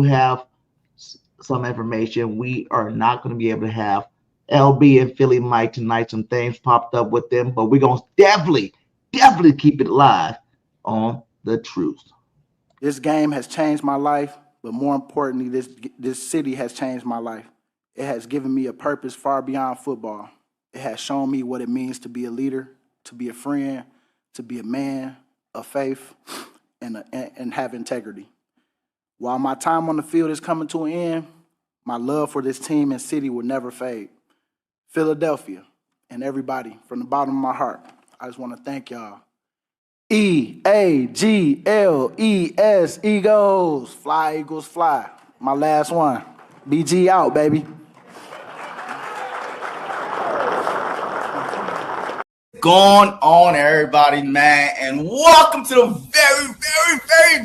have some information. We are not going to be able to have LB and Philly Mike tonight. Some things popped up with them, but we're going to definitely keep it live on The Truth. This game has changed my life, but more importantly, this city has changed my life. It has given me a purpose far beyond football. It has shown me what it means to be a leader, to be a friend, to be a man of faith, and have integrity. While my time on the field is coming to an end, my love for this team and city will never fade. Philadelphia and everybody, from the bottom of my heart, I just want to thank y'all. EAGLES, Eagles. Fly, Eagles, fly. My last one. BG out, baby. Going on, everybody, man, and welcome to the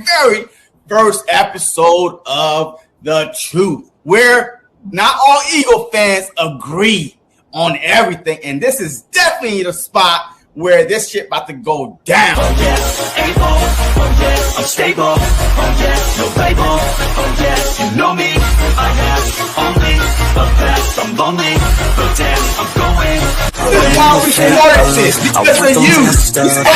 very first episode of The Truth, where not all Eagle fans agree on everything, and this is definitely the spot where this shit about to go down. Oh yeah, able, oh yeah, I'm stable, oh yeah, no label, oh yeah, you know me, I have only the best, I'm lonely, but damn, I'm going. This is why we started this, because of you. We started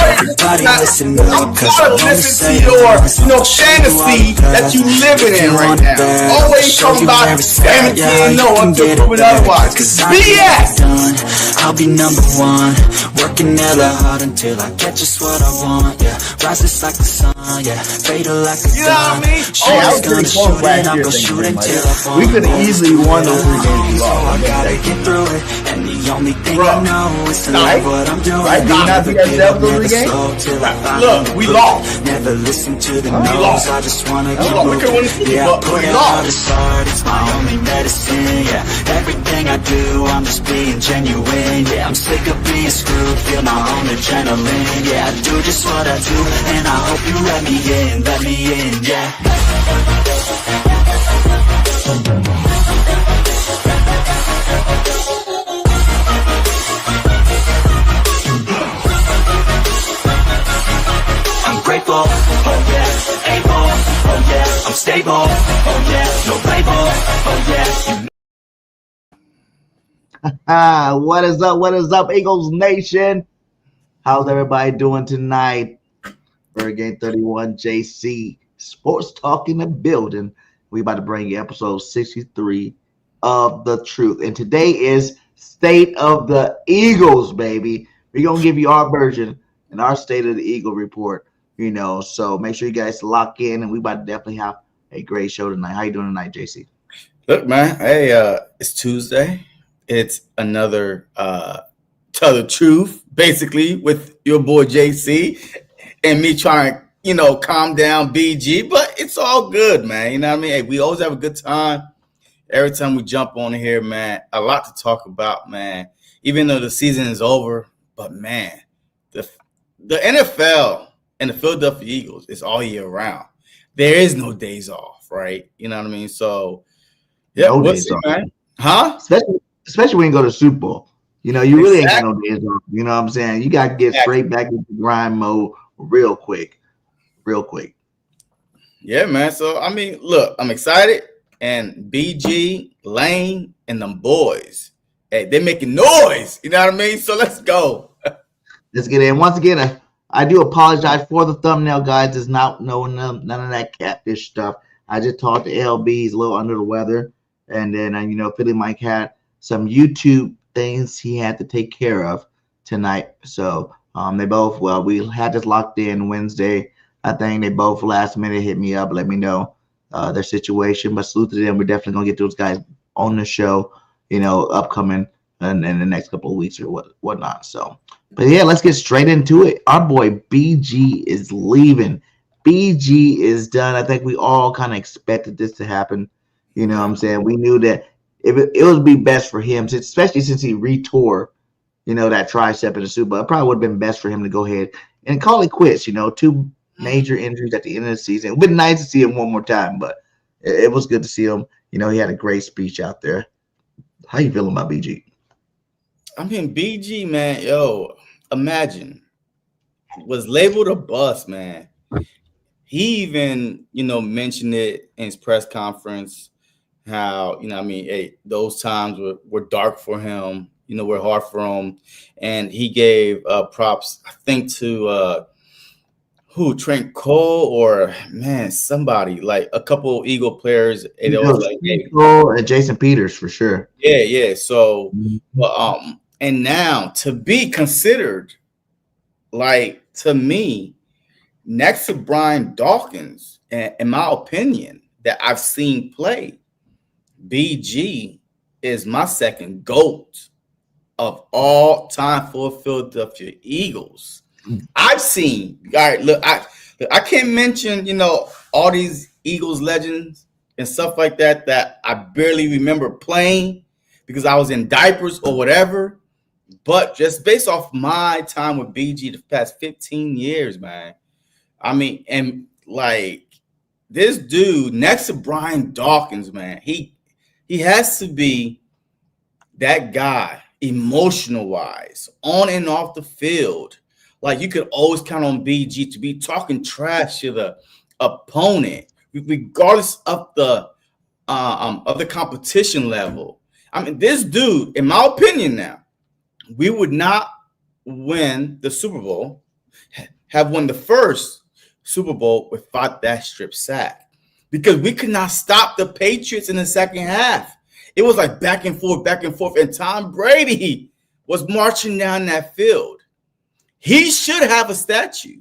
this. I'm tired of listening to your fantasy that you living in right now. Always talking about everything no one can prove it otherwise. BS! I'll be number one, working hella hard until I get just what I want, yeah. Rises like the sun, yeah. Fatal like a gun. I was pretty close last year, we could have easily won those 3 games we lost. I gotta get through it, and the only thing I know is to love what I'm doing. Right? Never slow till I finally we lost. Never listen to the no's, I just wanna keep moving. Yeah, I put it out as hard, it's my only medicine, yeah. Everything I do, I'm just being genuine, yeah. I'm sick of being screwed, feel my own adrenaline, yeah. I do just what I do, and I hope you let me in, yeah. I'm grateful, oh yeah, able, oh yeah, I'm stable, oh yeah, no label, oh yeah. What is up, Eagles Nation? How's everybody doing tonight? Birdgang 31 JC Sportstalk in the building. We about to bring you episode 63 of The Truth. And today is State of the Eagles, baby. We're going to give you our version and our State of the Eagle report, so make sure you guys lock in, and we about to definitely have a great show tonight. How you doing tonight, JC? Look, man, hey, it's Tuesday. It's another Tell the Truth, basically, with your boy JC and me trying to, calm down BG, but it's all good, man. You know what I mean? Hey, we always have a good time. Every time we jump on here, man, a lot to talk about, man. Even though the season is over, but man, the NFL and the Philadelphia Eagles is all year round. There is no days off, right? You know what I mean? So, yeah, no days off, man. Huh? Especially when you go to Super Bowl. You really ain't got no days off. You know what I'm saying? You got to get straight back into grind mode real quick. Yeah, man. So, I mean, look, I'm excited. And BG, Lane, and them boys, hey, they're making noise. You know what I mean? So let's go. Let's get in. Once again, I do apologize for the thumbnail, guys. It's not none of that catfish stuff. I just talked to LB. He's a little under the weather. And then, Philly Mike had some YouTube things he had to take care of tonight. So they both, we had this locked in Wednesday. I think they both last minute hit me up, let me know their situation. But salute to them. We're definitely going to get those guys on the show, upcoming in the next couple of weeks or whatnot. So, but yeah, let's get straight into it. Our boy BG is leaving. BG is done. I think we all kind of expected this to happen. You know what I'm saying? We knew that it would be best for him, especially since he retore, that tricep in the Super Bowl. It probably would have been best for him to go ahead and call it quits. 2 major injuries at the end of the season. It would be nice to see him one more time, but it was good to see him. He had a great speech out there. How you feeling about BG? I mean, BG, man, yo, imagine, was labeled a bust, man. he even, mentioned it in his press conference, how, hey, those times were dark for him, were hard for him. And he gave props, I think, to Trent Cole, or man, somebody, like a couple Eagle players. And it was like, hey, Cole and Jason Peters for sure. yeah. So, and now to be considered, like, to me, next to Brian Dawkins, in my opinion, that I've seen play, BG is my second GOAT of all time for Philadelphia Eagles. I've seen, all right, look, I can't mention, all these Eagles legends and stuff like that I barely remember playing because I was in diapers or whatever. But just based off my time with BG the past 15 years, man, I mean, and like this dude next to Brian Dawkins, man, he has to be that guy emotional wise, on and off the field. Like, you could always count on BG to be talking trash to the opponent, regardless of the competition level. I mean, this dude, in my opinion, now, we would not win the Super Bowl, have won the first Super Bowl without that strip sack, because we could not stop the Patriots in the second half. It was like back and forth, and Tom Brady was marching down that field. He should have a statue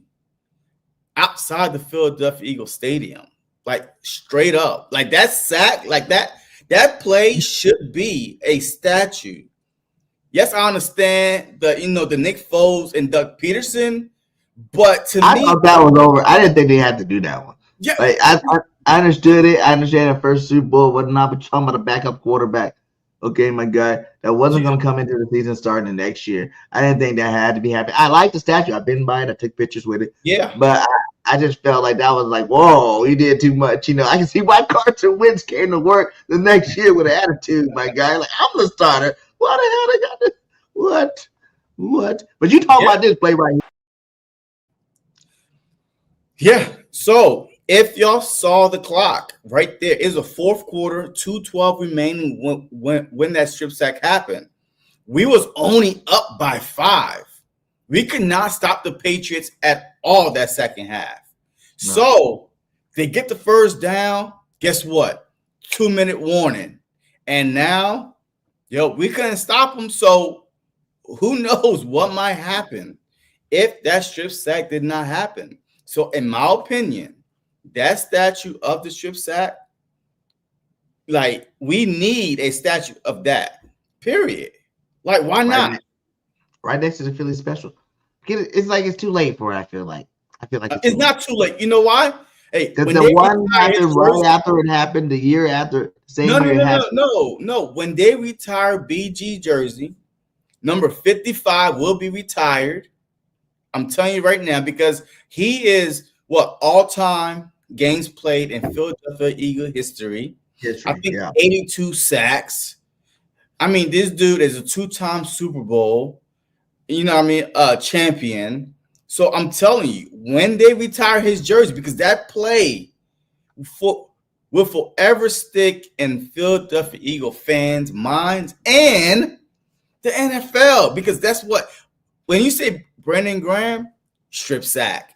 outside the Philadelphia Eagles Stadium, like straight up, like that sack, like that play should be a statue. Yes, I understand the Nick Foles and Doug Peterson, but to me, I thought that was over. I didn't think they had to do that one. Yeah, like, I understood it. I understand the first Super Bowl was not, but talking about a backup quarterback. Okay, my guy, that wasn't going to come into the season starting the next year. I didn't think that had to be happening. I like the statue. I've been by it. I took pictures with it. Yeah, but I just felt like that was like, whoa, he did too much. I can see why Carson Wentz came to work the next year with an attitude, my guy. Like, I'm the starter. Why the hell they got this? What? But you talk about this play right here. Yeah. So if y'all saw the clock right there, is a fourth quarter, 2:12 remaining when that strip sack happened. We was only up by 5. We could not stop the Patriots at all that second half. No. So they get the first down. Guess what? 2-minute warning. And now, we couldn't stop them. So who knows what might happen if that strip sack did not happen. So in my opinion, that statue of the strip sack, like, we need a statue of that, period. Like, why not? Right next to the Philly special. It's like it's too late for it, I feel like it's not too late. You know why? Hey, because the one happened right after it happened, the year after. No. When they retire BG jersey, number 55 will be retired. I'm telling you right now, because he is all-time games played in Philadelphia Eagle history. I think 82 sacks. I mean, this dude is a 2-time Super Bowl, champion. So I'm telling you, when they retire his jersey, because that play will forever stick in Philadelphia Eagle fans' minds and the NFL, because that's what, when you say Brandon Graham, strip sack,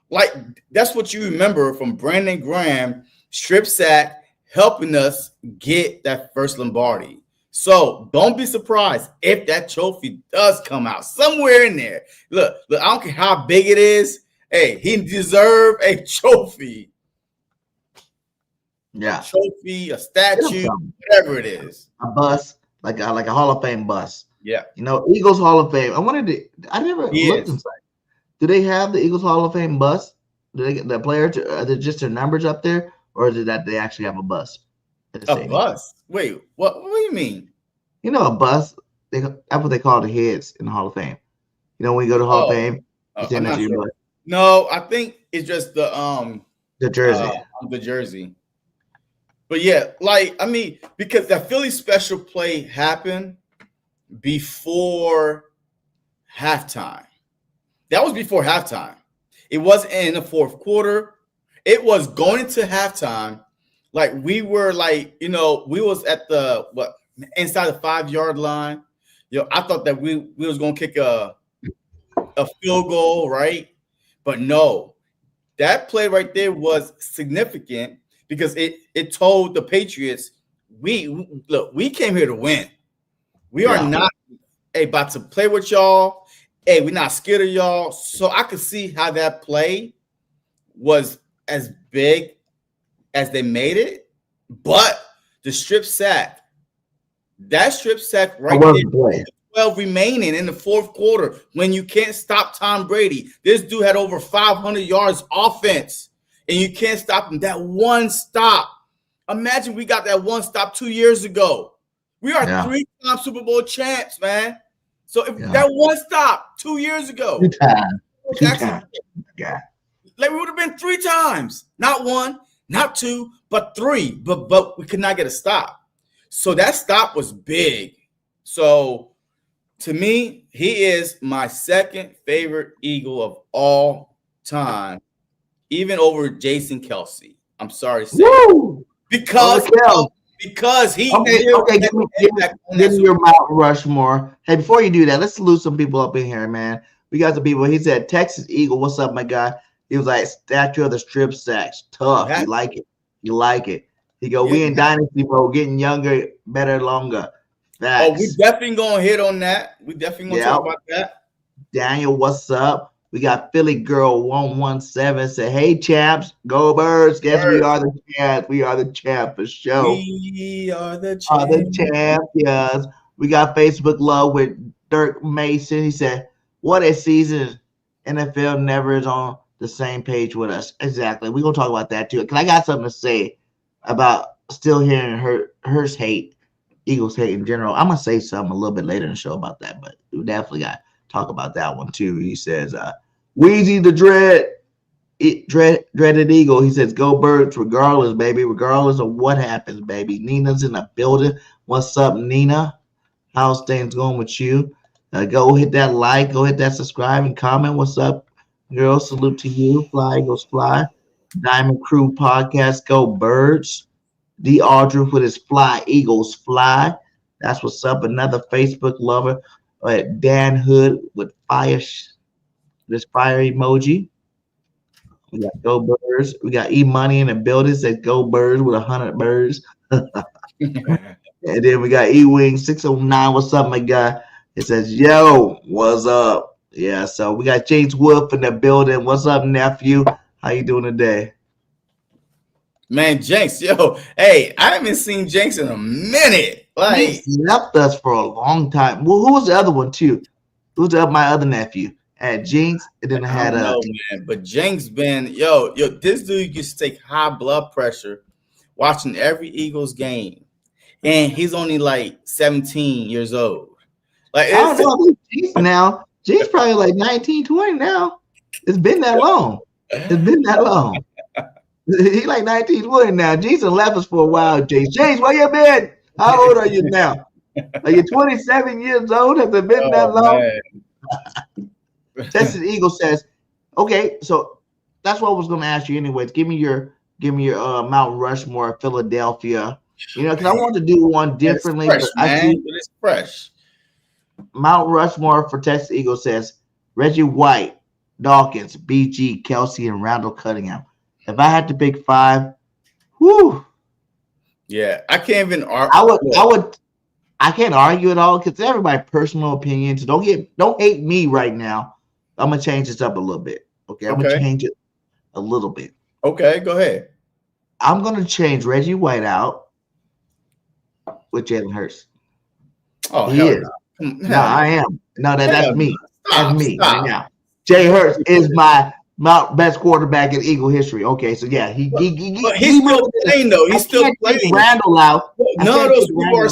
like, that's what you remember from Brandon Graham, strip sack, helping us get that first Lombardi. So don't be surprised if that trophy does come out somewhere in there. Look, I don't care how big it is. Hey, he deserves a trophy. Yeah. A trophy, a statue, whatever it is. A bus, like a Hall of Fame bus. Yeah. Eagles Hall of Fame. I never looked inside. Do they have the Eagles Hall of Fame bus? Do they get the players? Are they just their numbers up there, or is it that they actually have a bus? A bus? Wait, what do you mean? A bus. That's what they call the heads in the Hall of Fame. When you go to Hall of Fame, sure. No, I think it's just the jersey. The jersey. But yeah, because that Philly special play happened before halftime. That was before halftime. It wasn't in the fourth quarter. it was going into halftime. Like we were like, we was at the inside the 5-yard line. I thought that we was gonna kick a field goal, right? But no, that play right there was significant because it told the Patriots, we came here to win. We are not about to play with y'all. Hey, we're not scared of y'all. So I could see how that play was as big as they made it, but the strip sack, right there, 12 remaining in the fourth quarter when you can't stop Tom Brady. This dude had over 500 yards offense, and you can't stop him. That one stop. Imagine we got that one stop 2 years ago. We are 3-time Super Bowl champs, man. So if that one stop 2 years ago, Two times. Yeah. Like we would have been 3 times, not 1, not 2, but 3. But we could not get a stop. So that stop was big. So to me, he is my second favorite Eagle of all time, even over Jason Kelsey. I'm sorry to say. Woo! Because he give me your Mount Rushmore. Hey, before you do that, let's salute some people up in here, man. We got some people. He said, Texas Eagle, what's up, my guy? He was like, statue of the strip sacks. Tough. You like it. You like it. He go, we in Dynasty, bro, getting younger, better, longer. Facts. Oh, we definitely going to hit on that. We definitely going to talk about that. Daniel, what's up? We got Philly Girl 117 say, hey, champs, go Birds. Guess we are the champs. We are the champ for sure. We are the champions. We got Facebook Love with Dirk Mason. He said, what a season. NFL never is on the same page with us. Exactly. We're going to talk about that too. Because I got something to say about still hearing hers hate, Eagles hate in general. I'm going to say something a little bit later in the show about that, but we definitely got to talk about that one too. He says, Wheezy the dreaded Eagle. He says, go Birds regardless, baby. Regardless of what happens, baby. Nina's in the building. What's up, Nina? How's things going with you? Go hit that like. Go hit that subscribe and comment. What's up, girl? Salute to you. Fly Eagles Fly. Diamond Crew Podcast. Go Birds. D. Aldridge with his Fly Eagles Fly. That's what's up. Another Facebook lover. Dan Hood with this fire emoji. We got Go Birds. We got E Money in the building. Says Go Birds with 100 birds. And then we got E Wing 609. What's up, my guy? It says, yo, what's up? Yeah, so we got James Wolf in the building. What's up, nephew? How you doing today? Man, Jenks, yo, hey, I haven't seen Jenks in a minute. Like, he left us for a long time. Well, who was the other one too? Who's my other nephew? I had Jinx, and then I had man, but Jenks been yo, this dude used to take high blood pressure watching every Eagles game, and he's only like 17 years old. Like, I don't know Jinx now. Jinx probably like 19, 20 now. It's been that long. He like 19, 20 now. Jason left us for a while, James. James, where you been? How old are you now? Are you 27 years old? Has it been that long? Texas Eagle says, okay, so that's what I was going to ask you anyways. Give me your Mount Rushmore, Philadelphia. Because I want to do one differently. It's fresh, it's fresh. Mount Rushmore for Texas Eagle says, Reggie White, Dawkins, BG, Kelsey, and Randall Cunningham. If I had to pick 5, whoo. Yeah, I can't even argue. I can't argue at all because it's everybody's personal opinions. Don't hate me right now. I'm gonna change this up a little bit. Okay, I'm gonna change it a little bit. Okay, go ahead. I'm gonna change Reggie White out with Jalen Hurts. Oh, he is. No, I am. No, that's me. That's me right now. Jay Hurts is my best quarterback in Eagle history. Okay, so yeah, he's still playing though. He's still playing. Randall out. None of those people are.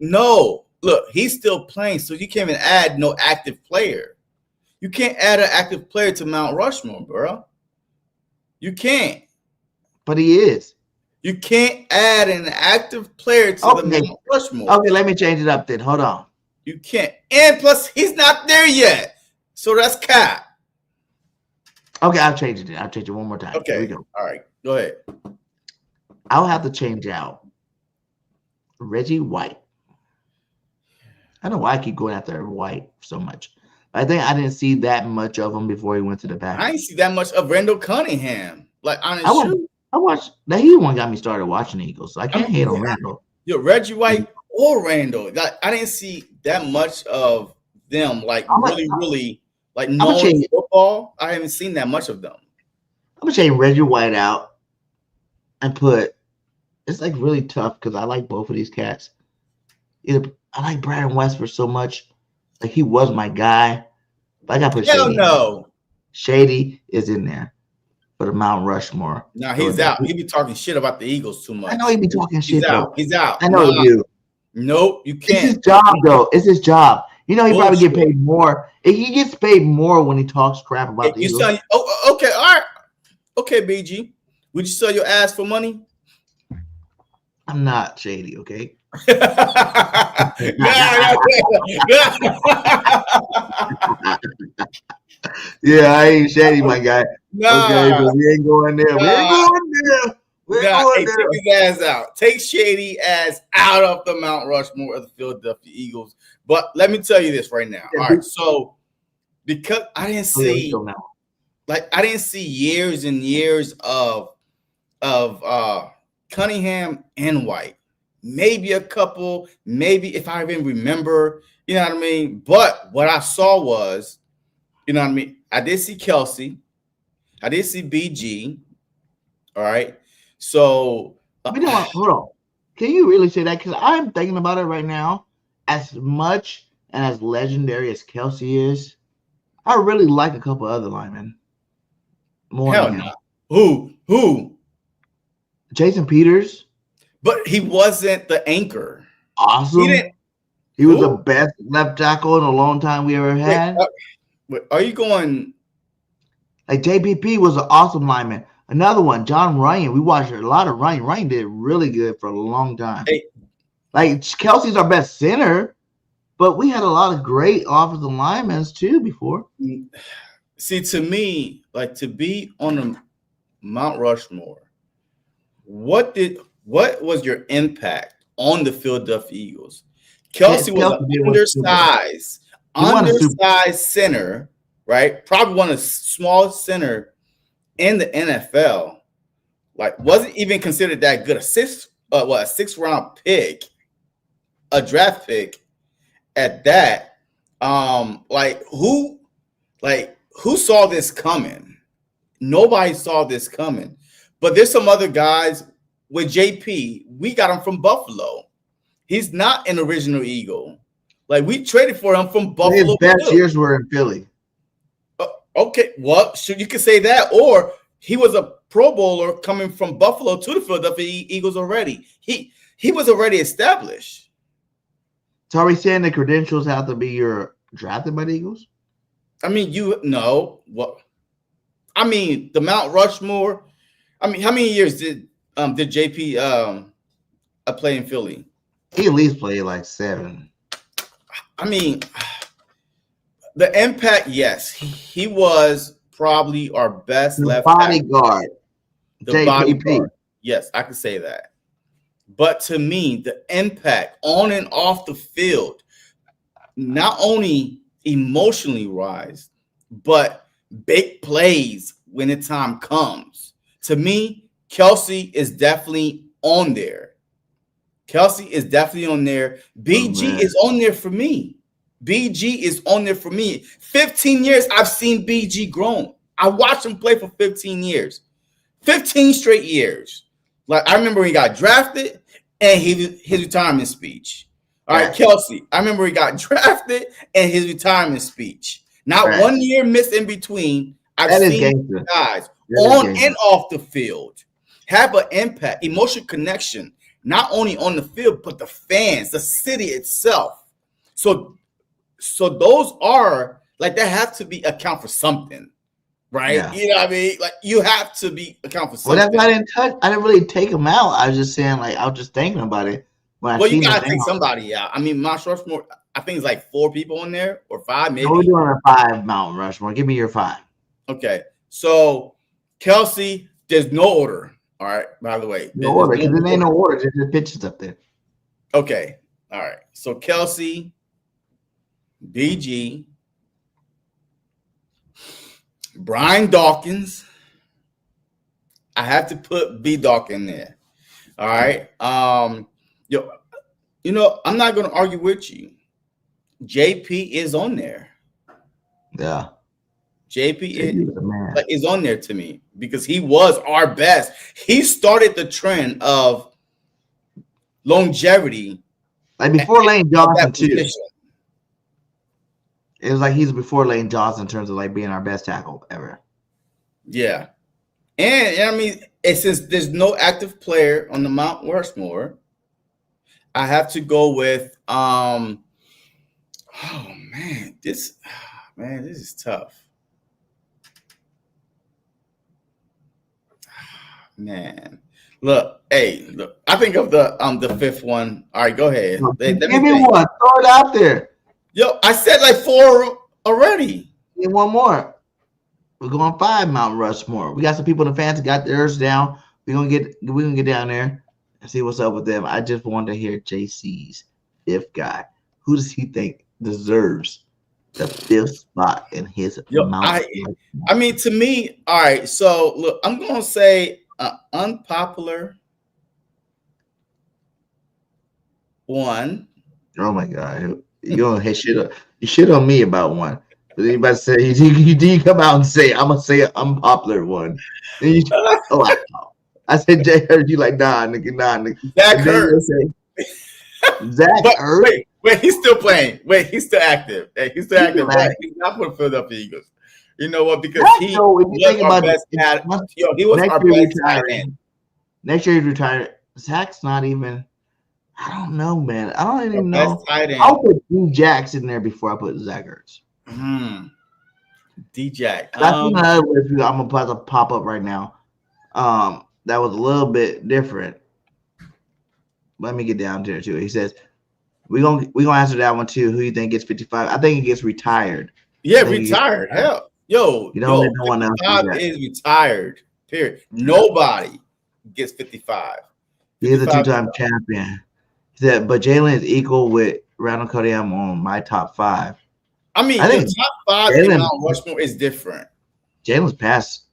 No, look, he's still playing, so you can't even add no active player. You can't add an active player to Mount Rushmore, bro. You can't. But he is. You can't add an active player to the Mount Rushmore. Okay, let me change it up then. Hold on. You can't. And plus, he's not there yet. So that's cap. Okay, I'll change it. I'll change it one more time. Okay. Here we go. All right. Go ahead. I'll have to change out Reggie White. I don't know why I keep going after White so much. I think I didn't see that much of him before he went to the back. I didn't see that much of Randall Cunningham. Like, honestly, I watched. Now he the one got me started watching the Eagles, so I can't hate on Randall. Yo, Reggie White or Randall. Like, I didn't see that much of them. Like, really, like knowing football. I haven't seen that much of them. I'm gonna change Reggie White out and put. It's like really tough because I like both of these cats. I like Brian Westford so much. Like he was my guy. But I gotta put Shady. No. Shady is in there for the Mount Rushmore. No, he's out. He be talking shit about the Eagles too much. I know he be talking shit. He's out. He's out. I know you do. Nope, you can't. It's his job though. It's his job. You know he probably get paid more. He gets paid more when he talks crap about the Eagles. Okay, all right. Okay, BG. Would you sell your ass for money? I'm not Shady, okay? Yeah, I ain't Shady, my guy. Nah, okay, but we ain't going there. We ain't going there. Take his ass out. Take Shady ass out of the Mount Rushmore of the Philadelphia Eagles. But let me tell you this right now. All right, so because I didn't see, I didn't see years and years of Cunningham and White. Maybe a couple, maybe if I even remember, you know what I mean? But what I saw was, you know what I mean? I did see Kelsey. I did see BG. All right. So, hold on. Can you really say that? Because I'm thinking about it right now. As much and as legendary as Kelsey is, I really like a couple other linemen. More hell no. Who? Jason Peters. But he wasn't the anchor. Awesome. He was the best left tackle in a long time we ever had. Wait, are you going? Like JPP was an awesome lineman. Another one, John Ryan. We watched a lot of Ryan. Ryan did really good for a long time. Hey. Like Kelsey's our best center, but we had a lot of great offensive linemen too before. See, to me, like to be on the Mount Rushmore, what was your impact on the Philadelphia Eagles? Kelsey was an undersized center, right? Probably one of the smallest center in the NFL. Like, wasn't even considered that good. A sixth round pick, a draft pick at that. Who saw this coming? Nobody saw this coming. But there's some other guys. With JP, we got him from Buffalo. He's not an original Eagle. Like, we traded for him from Buffalo. His best years were in Philly. Okay, well, you could say that. Or he was a Pro Bowler coming from Buffalo to the Philadelphia Eagles already. He was already established. So are we saying the credentials have to be you're drafted by the Eagles? I mean, the Mount Rushmore. I mean, how many years did JP play in Philly? He at least played like 7. I mean, the impact, yes. He was probably our best left bodyguard. The bodyguard. Yes, I can say that. But to me, the impact on and off the field, not only emotionally wise, but big plays when the time comes. To me, Kelsey is definitely on there. BG is on there for me. 15 years I've seen BG grown. I watched him play for 15 years. 15 straight years. Like, I remember he got drafted and his retirement speech. All right, Kelsey. I remember he got drafted and his retirement speech. Not 1 year missed in between. I've seen guys on and off the field have an impact, emotional connection, not only on the field, but the fans, the city itself. So those are like, that have to be account for something, right? Yeah. You know what I mean? Like, you have to be account for something. Well, that's why I didn't really take them out. I was just saying, like, I was just thinking about it. You gotta take somebody out. I mean, Mount Rushmore, I think it's like 4 people in there or 5, maybe. We're doing a 5 Mount Rushmore. Give me your 5. Okay. So Kelsey, there's no order. All right. By the way, No order, because there ain't order. no order. There's just pitches up there. Okay. All right. So Kelsey, BG, Brian Dawkins. I have to put B Dawk in there. All right. I'm not gonna argue with you. JP is on there. Yeah. JP is on there to me because he was our best. He started the trend of longevity. Like before Lane Johnson too. Position. It was like he's before Lane Johnson in terms of like being our best tackle ever. Yeah. And I mean, since there's no active player on the Mount Rushmore, I have to go with this is tough. Man. Look, I think of the fifth one. All right, go ahead. Give me one. Throw it out there. Yo, I said like 4 already. Give me one more. We're going 5 Mount Rushmore. We got some people in the fans that got theirs down. We're gonna get down there and see what's up with them. I just wanted to hear JC's 5th guy. Who does he think deserves the 5th spot in his Mount? I mean, to me, all right. So look, I'm gonna say unpopular one. Oh my God, you gonna hit shit? You shit on me about one. But anybody say you come out and say I'm gonna say an unpopular one. Then I said Jay heard you like nah nigga. Zach hurt. Zach hurt. Wait, he's still playing. Wait, he's still active. Hey, he's still active. He's not for the Philadelphia Eagles. You know what? Because he was our best he was our best tight end. Next year he's retired. Zach's not even. I don't know, man. I don't even know. I'll put D Jax in there before I put Zach Ertz. D Jack. That's another review I'm about to pop up right now. That was a little bit different. Let me get down to it too. He says we're gonna answer that one too. Who you think gets 55? I think he gets retired. Yeah, retired. Hell, yo, no one else 55 is retired. Period. Nobody gets 55. He is a 2-time champion. He said, but Jalen is equal with Randall Cody. I'm on my top 5. I mean, the top 5 in Mount Rushmore is different. Jalen's passed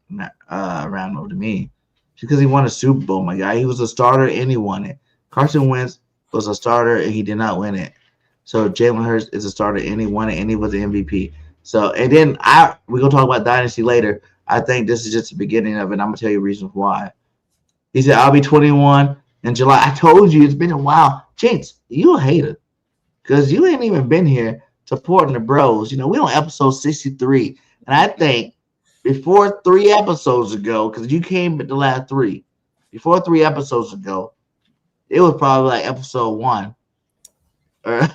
Randall to me because he won a Super Bowl, my guy. He was a starter and he won it. Carson Wentz was a starter and he did not win it. So Jalen Hurts is a starter and he won it and he was the MVP. So, and then we're going to talk about Dynasty later. I think this is just the beginning of it. And I'm going to tell you reasons why. He said, I'll be 21 in July. I told you it's been a while. Chance, you a hater because you ain't even been here supporting the bros. You know, we're on episode 63. And I think before 3 episodes ago, because you came at the last 3, before 3 episodes ago, it was probably like episode 1. Or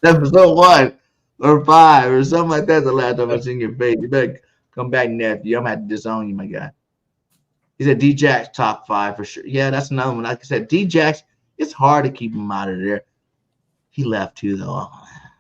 episode 1 or 5 or something like that. The last time I seen your face. You better come back, nephew. I'm going to have to disown you, my guy. He said D-Jack's top 5 for sure. Yeah, that's another one. Like I said, D-Jack's, it's hard to keep him out of there. He left too, though. I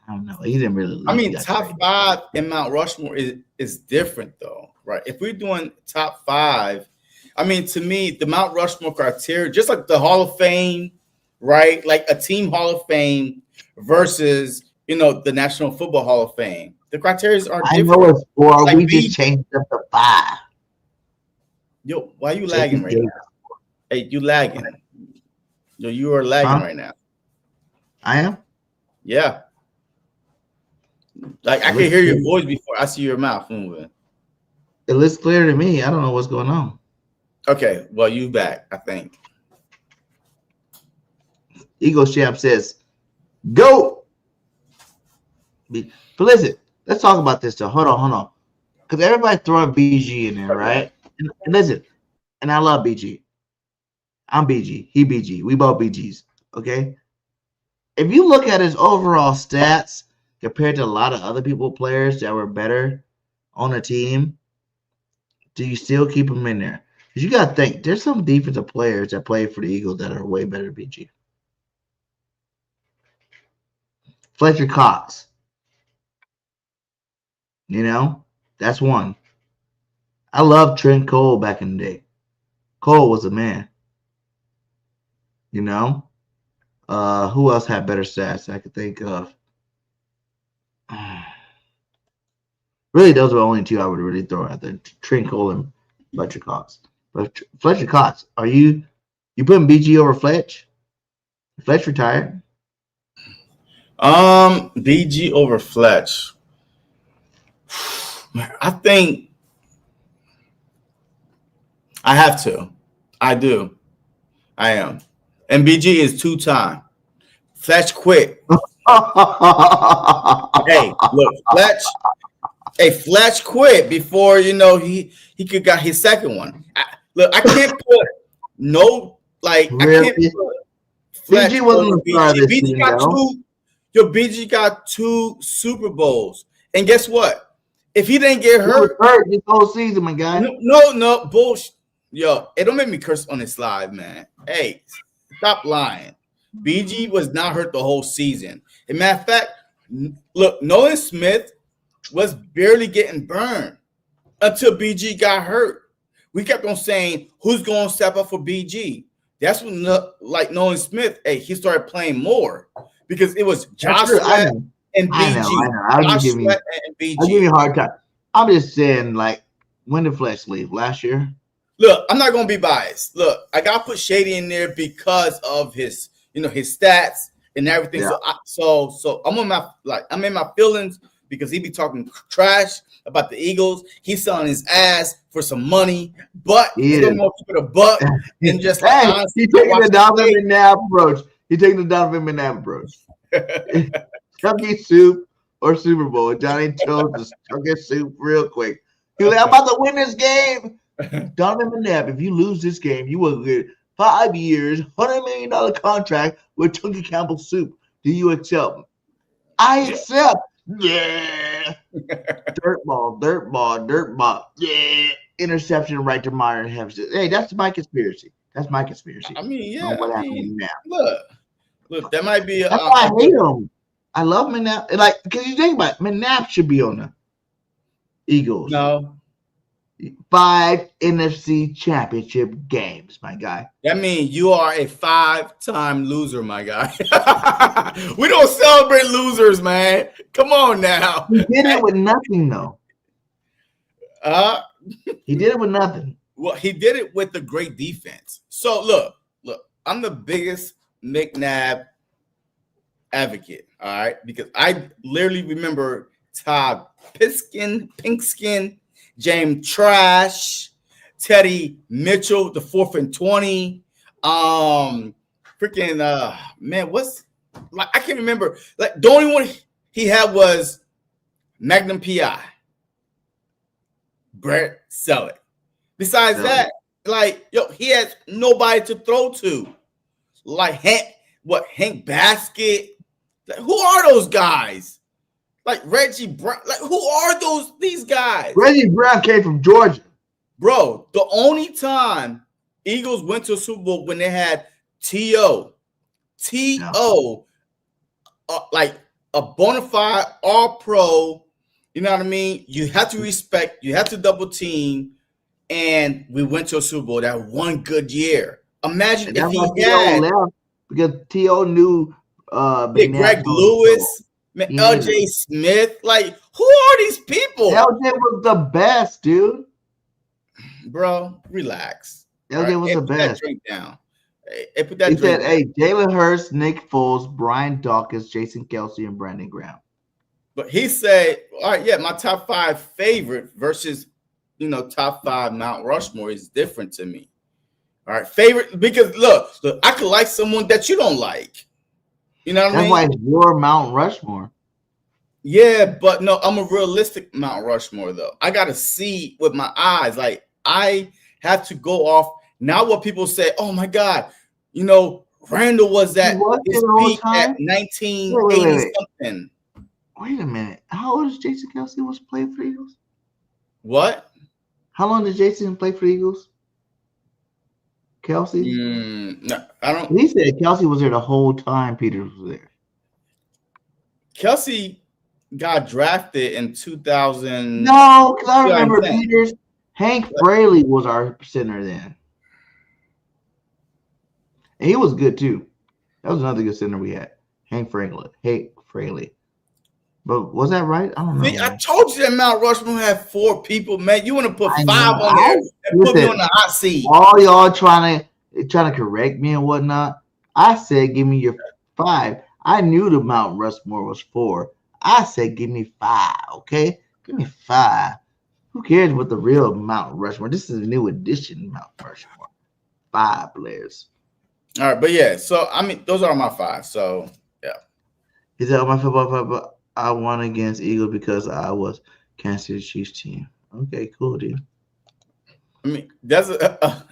don't know. He didn't really leave. I mean, top 5 in Mount Rushmore is different, though, right? If we're doing top 5, I mean, to me, the Mount Rushmore criteria, just like the Hall of Fame, right? Like a team Hall of Fame versus, the National Football Hall of Fame. The criteria are different. I know it's 4. Like we just changed up to 5. Yo, why are you lagging right now? Hey, you lagging. Yo, you are lagging right now. I am? Yeah. Like I can hear your voice before I see your mouth moving. It looks clear to me. I don't know what's going on. Okay, well, you back, I think. Eagle Champ says, go. But listen, let's talk about this though. Hold on. Because everybody's throwing BG in there, right? And listen, and I love BG. I'm BG. He BG. We both BGs. Okay? If you look at his overall stats compared to a lot of other players that were better on the team, do you still keep him in there? Because you got to think, there's some defensive players that play for the Eagles that are way better than BG. Fletcher Cox. That's one. I loved Trent Cole back in the day. Cole was a man. You know? Who else had better stats I could think of? Really, those were only two I would really throw out there. Trent Cole and Fletcher Cox. But Fletcher Cox, are you putting BG over Fletch? Fletch retired. BG over Fletch. I think I have to. I do. I am. And BG is 2-time. Fletch quit. Hey, look, Fletch. Hey, Fletch quit before he could got his second one. I can't put I can't put Fletch BG wasn't the star this season, BG got 2 Super Bowls, and guess what? If he didn't get hurt this whole season, my guy. No bullshit. Yo, it don't make me curse on this live, man. Hey, stop lying. BG was not hurt the whole season. As a matter of fact, look, Nolan Smith was barely getting burned until BG got hurt. We kept on saying, who's going to step up for BG? That's when, Nolan Smith, he started playing more because it was Josh Sweat and BG. I know. I'll give you a hard time. I'm just saying, when did Fletch leave? Last year? Look, I'm not going to be biased. Look, I got to put Shady in there because of his, his stats and everything. Yeah. So I'm I'm in my feelings because he be talking trash about the Eagles. He's selling his ass for some money, but he's going to keep it a buck and just he's taking the Donovan McNabb approach. Chunky soup or Super Bowl. Johnny chose the chunky soup real quick. He was like, I'm about to win this game. Donovan McNabb, if you lose this game, you will get 5 years, $100 million contract with Chunky Campbell soup. Do you accept? I accept. Yeah. dirt ball. Yeah. Interception right to Meyer and Hempstead. Hey, that's my conspiracy. I mean, yeah. What happened now? Look, that might be. That's why I hate him. I love McNabb. Because you think about it, McNabb should be on the Eagles. No. 5 NFC championship games, my guy. That means you are a 5-time loser, my guy. We don't celebrate losers, man. Come on now. He did it with nothing, though. He did it with nothing. Well, he did it with a great defense. So look, I'm the biggest McNabb advocate, all right? Because I literally remember Todd Pinkskin, James Trash, Teddy Mitchell, the 4th and 20. I can't remember. The only one he had was Magnum PI, Brett Selleck. Besides that, he has nobody to throw to. Hank Basket? Who are those guys? Reggie Brown. Who are these guys? Reggie Brown came from Georgia. Bro, the only time Eagles went to a Super Bowl when they had T.O. A bona fide all-pro. You know what I mean? You have to respect. You have to double team. And we went to a Super Bowl that one good year. Imagine if he had. Left because T.O. knew Greg Lewis. LJ Smith, who are these people? LJ was the best, dude. Bro, relax. LJ was the best. That drink down. He said, "Hey, Jalen Hurts, Nick Foles, Brian Dawkins, Jason Kelsey, and Brandon Graham." But he said, "All right, yeah, my top 5 favorite versus top 5 Mount Rushmore is different to me. All right, favorite because look, I could like someone that you don't like. You know what I mean? That's why it's your Mount Rushmore. Yeah, but no, I'm a realistic Mount Rushmore, though. I got to see with my eyes. I have to go off, not what people say, oh, my God, Randall was at his peak at 1980-something. Wait a minute. How old is Jason Kelsey was playing for Eagles? What? How long did Jason play for Eagles? Kelsey? No, I don't. He said Kelsey was there the whole time Peters was there. Kelsey, got drafted in 2000. No, because I remember 2010. Peters. Hank Fraley was our center then. And he was good too. That was another good center we had. Hank Fraley. But was that right? I don't know. See, I told you that Mount Rushmore had 4 people, man. You want to put 5 on there and put me on the hot seat. All y'all trying to correct me and whatnot. I said, give me your 5. I knew the Mount Rushmore was 4. I said, give me 5. Okay, give me 5. Who cares what the real Mount Rushmore? This is a new edition Mount Rushmore. 5 players. All right, but yeah. So I mean, those are my 5. So yeah. He said, my football, but I won against Eagles because I was Kansas City Chiefs team. Okay, cool, dude. I mean, that's a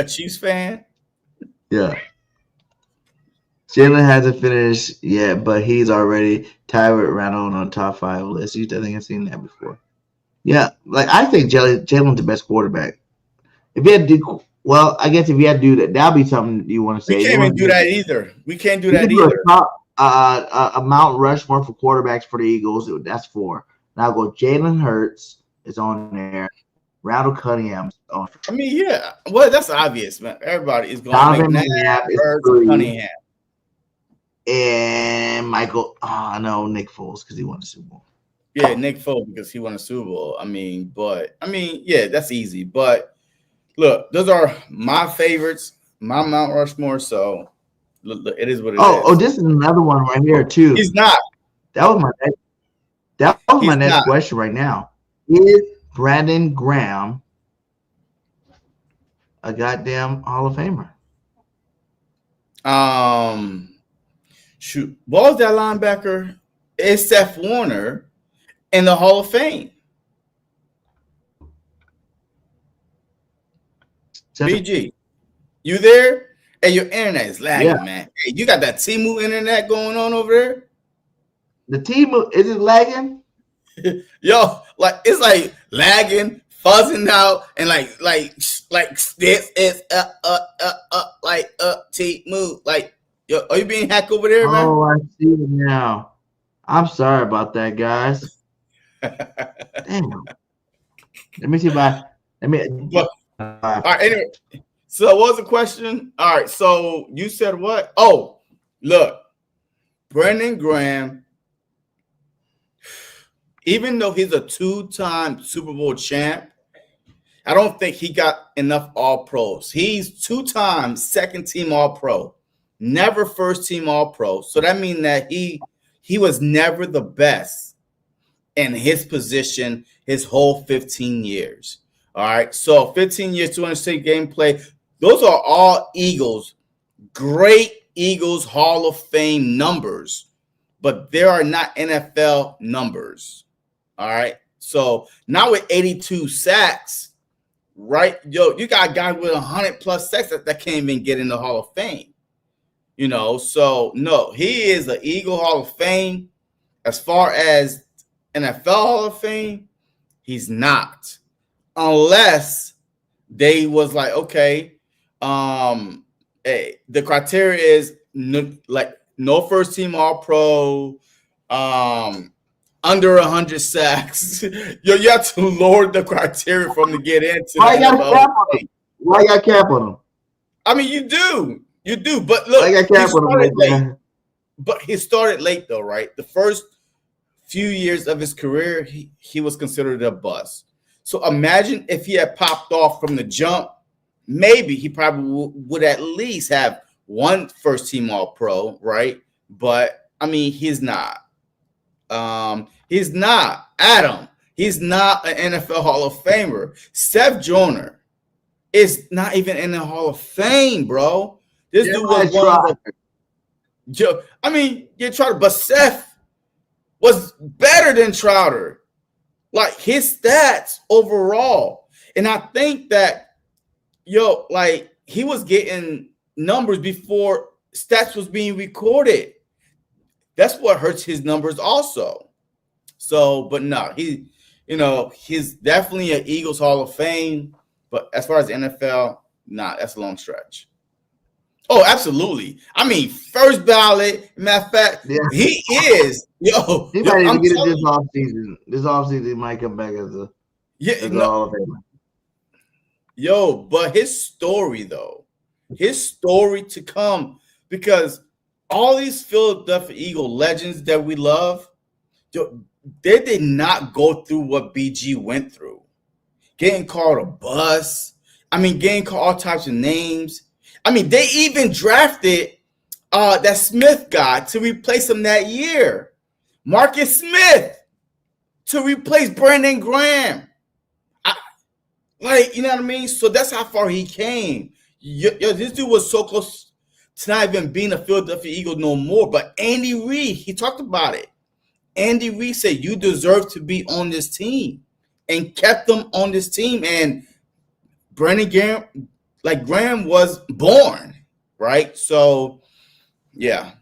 Chiefs fan. Yeah. Jalen hasn't finished yet, but he's already tied with Ronald on top 5 list. I think I've seen that before. Yeah, like I think Jalen's the best quarterback. If you had to do, well, I guess if you had to do that, that'd be something you want to say. We can't even do that either. We can't do that either. A Mount Rushmore for quarterbacks for the Eagles. That's 4. Now go Jalen Hurts is on there. Randall Cunningham's on. I mean, yeah. Well, that's obvious, man. Everybody is going Donovan to make McNabb is Hurts, 3. Cunningham. And Michael, no, Nick Foles because he won the Super Bowl. Yeah, Nick Foles because he won a Super Bowl. Yeah, that's easy. But look, those are my favorites, my Mount Rushmore. So look, it is what it is. Oh, this is another one right here too. He's not. That was my next question right now. Is Brandon Graham a goddamn Hall of Famer? Shoot, what was that linebacker? It's Seth Warner in the Hall of Fame. BG, you there? Hey, your internet is lagging, man. Hey, you got that Temu internet going on over there? The Temu, is it lagging? Yo, like it's like lagging, fuzzing out, and like this is Temu. Like, yo, are you being hacked over there, man? Oh, I see it now. I'm sorry about that, guys. Damn. Let me see if all right, anyway. So what was the question? All right, so you said what? Oh, look, Brandon Graham, even though he's a 2-time Super Bowl champ, I don't think he got enough All-Pros. He's 2-time second-team All-Pro, never first-team All-Pro. So that means that he was never the best in his position his whole 15 years. All right, so 15 years, 206 gameplay. Those are all Eagles, great Eagles Hall of Fame numbers, but there are not NFL numbers. All right, so now with 82 sacks, right? Yo, you got guys with 100+ sacks that can't even get in the Hall of Fame. You know, so no, he is an Eagle Hall of Fame. As far as NFL Hall of Fame, he's not, unless they was like, okay, the criteria is no first team All Pro, under 100 sacks. Yo, you have to lower the criteria for him to get into. Why you got cap on him? I mean, you do, but look, I got cap on him. But he started late though, right? The first few years of his career, he was considered a bust. So imagine if he had popped off from the jump, maybe he probably would at least have one first team All Pro, right? But I mean, he's not. He's not. Adam, he's not an NFL Hall of Famer. Seth Joyner is not even in the Hall of Fame, bro. This dude was one of the. I mean, you try to, but Seth was better than Trotter. Like his stats overall. And I think that, like he was getting numbers before stats was being recorded. That's what hurts his numbers also. So, but no, he's definitely an Eagles Hall of Fame. But as far as NFL, that's a long stretch. Oh, absolutely. I mean, first ballot. Matter of fact, Yeah. he is. He might even I'm get it telling this you. offseason. This offseason, he might come back as Yeah, a Hall of Famer. but his story though, his story to come, because all these Philadelphia Eagle legends that we love, they did not go through what BG went through. Getting called a bus. I mean, getting called all types of names. I mean, they even drafted that Smith guy to replace him that year. Marcus Smith to replace Brandon Graham. Like, you know what I mean? So that's how far he came. This dude was so close to not even being a Philadelphia Eagle no more. But Andy Reid, he talked about it. Andy Reid said, you deserve to be on this team, and kept them on this team. And Brandon Graham was born, right? So, yeah.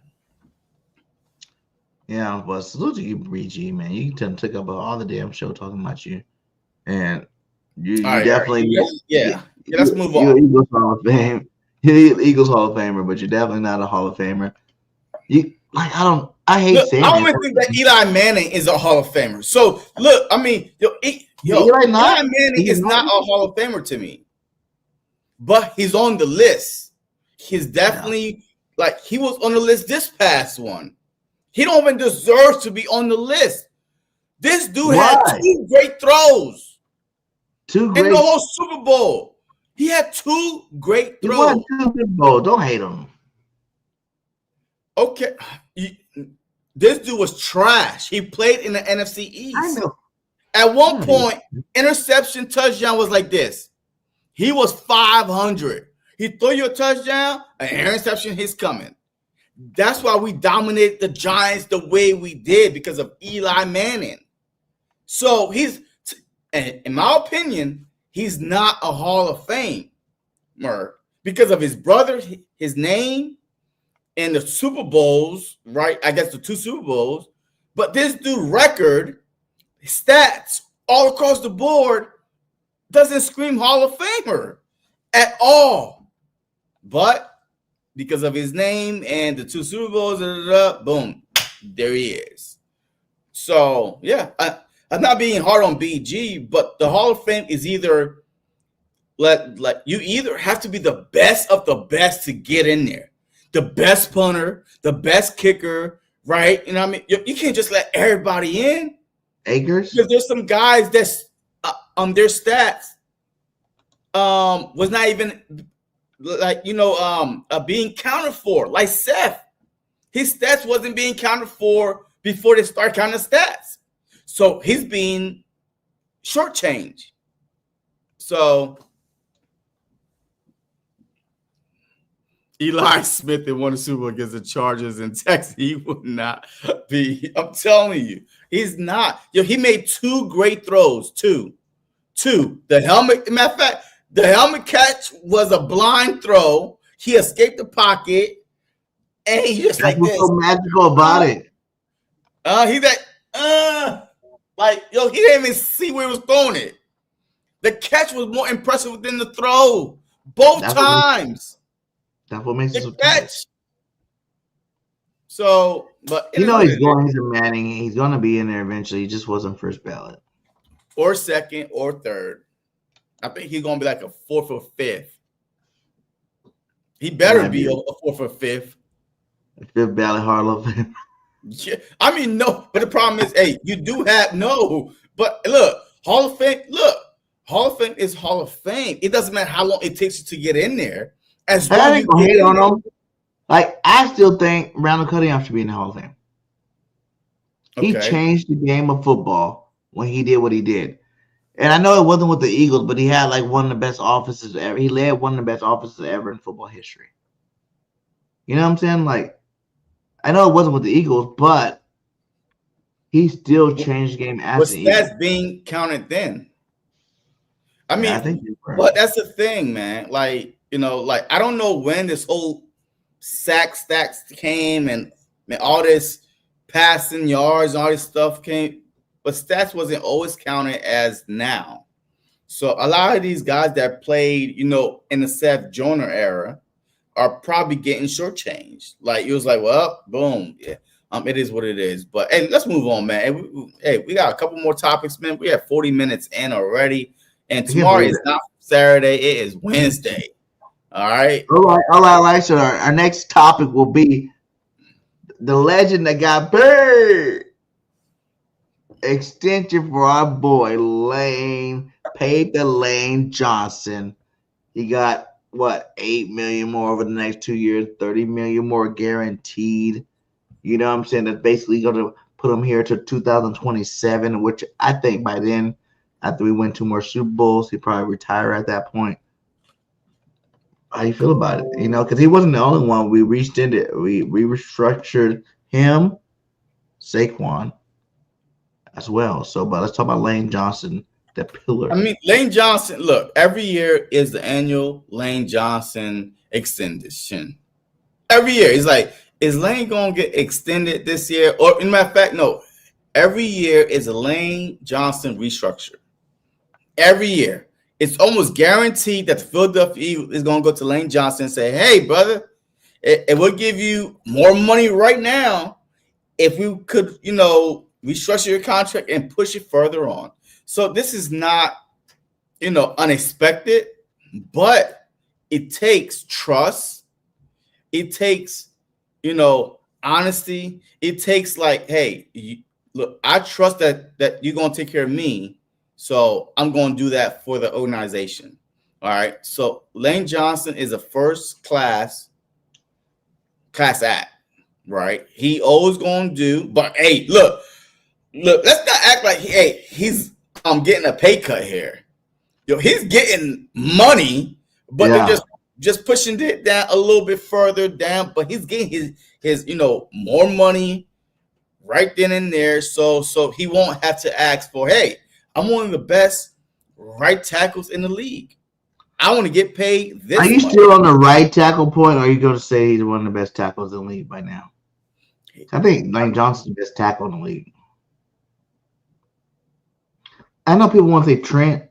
Yeah, but salute to you, BG, man. You took up all the damn show talking about you. And you All right, definitely yeah. Let's move you're on. Eagles Hall of Fame. You're Eagles Hall of Famer, but you're definitely not a Hall of Famer. I hate Look, saying I don't it. even think that Eli Manning is a Hall of Famer. So look, I mean, Eli not? Eli Manning He's is not a Hall of Famer to me, but he's on the list. He's definitely he was on the list this past one. He don't even deserve to be on the list. This dude had 2 great throws. 2 in great the whole Super Bowl. He had 2 great He won throws. 2 Super Bowls. Don't hate him. Okay. This dude was trash. He played in the NFC East. I know. At one point, interception touchdown was like this. He was 500. He threw you a touchdown, an interception, he's coming. That's why we dominated the Giants the way we did, because of Eli Manning. So he's, in my opinion, he's not a Hall of Famer because of his brother, his name, and the Super Bowls, right? I guess the 2 Super Bowls. But this dude record, stats all across the board doesn't scream Hall of Famer at all. But because of his name and the 2 Super Bowls, boom, there he is. So, yeah, I'm not being hard on BG, but the Hall of Fame is either you either have to be the best of the best to get in there. The best punter, the best kicker, right? You know what I mean? You can't just let everybody in. Akers? Because there's some guys that's on their stats was not even being counted for. Like Seth, his stats wasn't being counted for before they start counting stats. So he's being shortchanged. So Eli Smith had won the Super Bowl against the Chargers in Texas. He would not be. I'm telling you, he's not. He made 2 great throws. Two. The helmet. Matter of fact, the helmet catch was a blind throw. He escaped the pocket, and he just That's like what's this. so magical about it. He's he didn't even see where he was throwing it. The catch was more impressive than the throw both times. That's what makes it so catch. tough. So, but he's going. He's a Manning. He's going to be in there eventually. He just wasn't first ballot, or second, or third. I think he's going to be like a 4th or 5th. He better be a 4th or 5th. 5th ballot Hall of Fame. Yeah, I mean, no, but the problem is, hey, you do have no. But look, Hall of Fame. Look, Hall of Fame is Hall of Fame. It doesn't matter how long it takes you to get in there. As long as you hate on him. Like, I still think Randall Cunningham should be in the Hall of Fame. Okay. He changed the game of football when he did what he did. And I know it wasn't with the Eagles, but he had like one of the best offenses ever. He led one of the best offenses ever in football history. You know what I'm saying? Like, I know it wasn't with the Eagles, but he still changed the game as the Eagles. Was that being counted then? I mean, I think but that's the thing, man. Like, I don't know when this whole sacks came and all this passing yards and all this stuff came, but stats wasn't always counted as now. So a lot of these guys that played, in the Seth Joyner era are probably getting shortchanged. Like it was like, well, boom, yeah. It is what it is. But hey, let's move on, man. Hey, we got a couple more topics, man. We have 40 minutes in already, and tomorrow is not Saturday; it is Wednesday. All right. All right. So our next topic will be the legend that got Bird extension for our boy Lane, paid the Lane Johnson. He got what, $8 million more over the next 2 years, $30 million more guaranteed. You know what I'm saying? That's basically going to put him here to 2027, which I think by then, after we win 2 more Super Bowls, he'd probably retire at that point. How you feel about it? You know, because he wasn't the only one. We restructured him, Saquon, as well. So, but let's talk about Lane Johnson, the pillar. I mean, Lane Johnson, look, every year is the annual Lane Johnson extension. Every year. It's like, is Lane going to get extended this year? Or, in matter of fact, no. Every year is a Lane Johnson restructure. Every year. It's almost guaranteed that the Philadelphia Eagles is going to go to Lane Johnson and say, hey, brother, it will give you more money right now if we could, you know, restructure your contract and push it further on. So this is not, you know, unexpected, but it takes trust. It takes, you know, honesty. It takes like, hey, look, I trust that you're going to take care of me. So I'm going to do that for the organization. All right. So Lane Johnson is a first class act, right? He always going to do. But hey, look, let's not act like he's getting a pay cut here. Yo, he's getting money, but they're just pushing it down a little bit further down. But he's getting his you know, more money right then and there. So he won't have to ask for, hey, I'm one of the best right tackles in the league. I want to get paid this. Are you still on the right tackle point, or are you going to say he's one of the best tackles in the league by now? I think Lane Johnson's the best tackle in the league. I know people want to say Trent.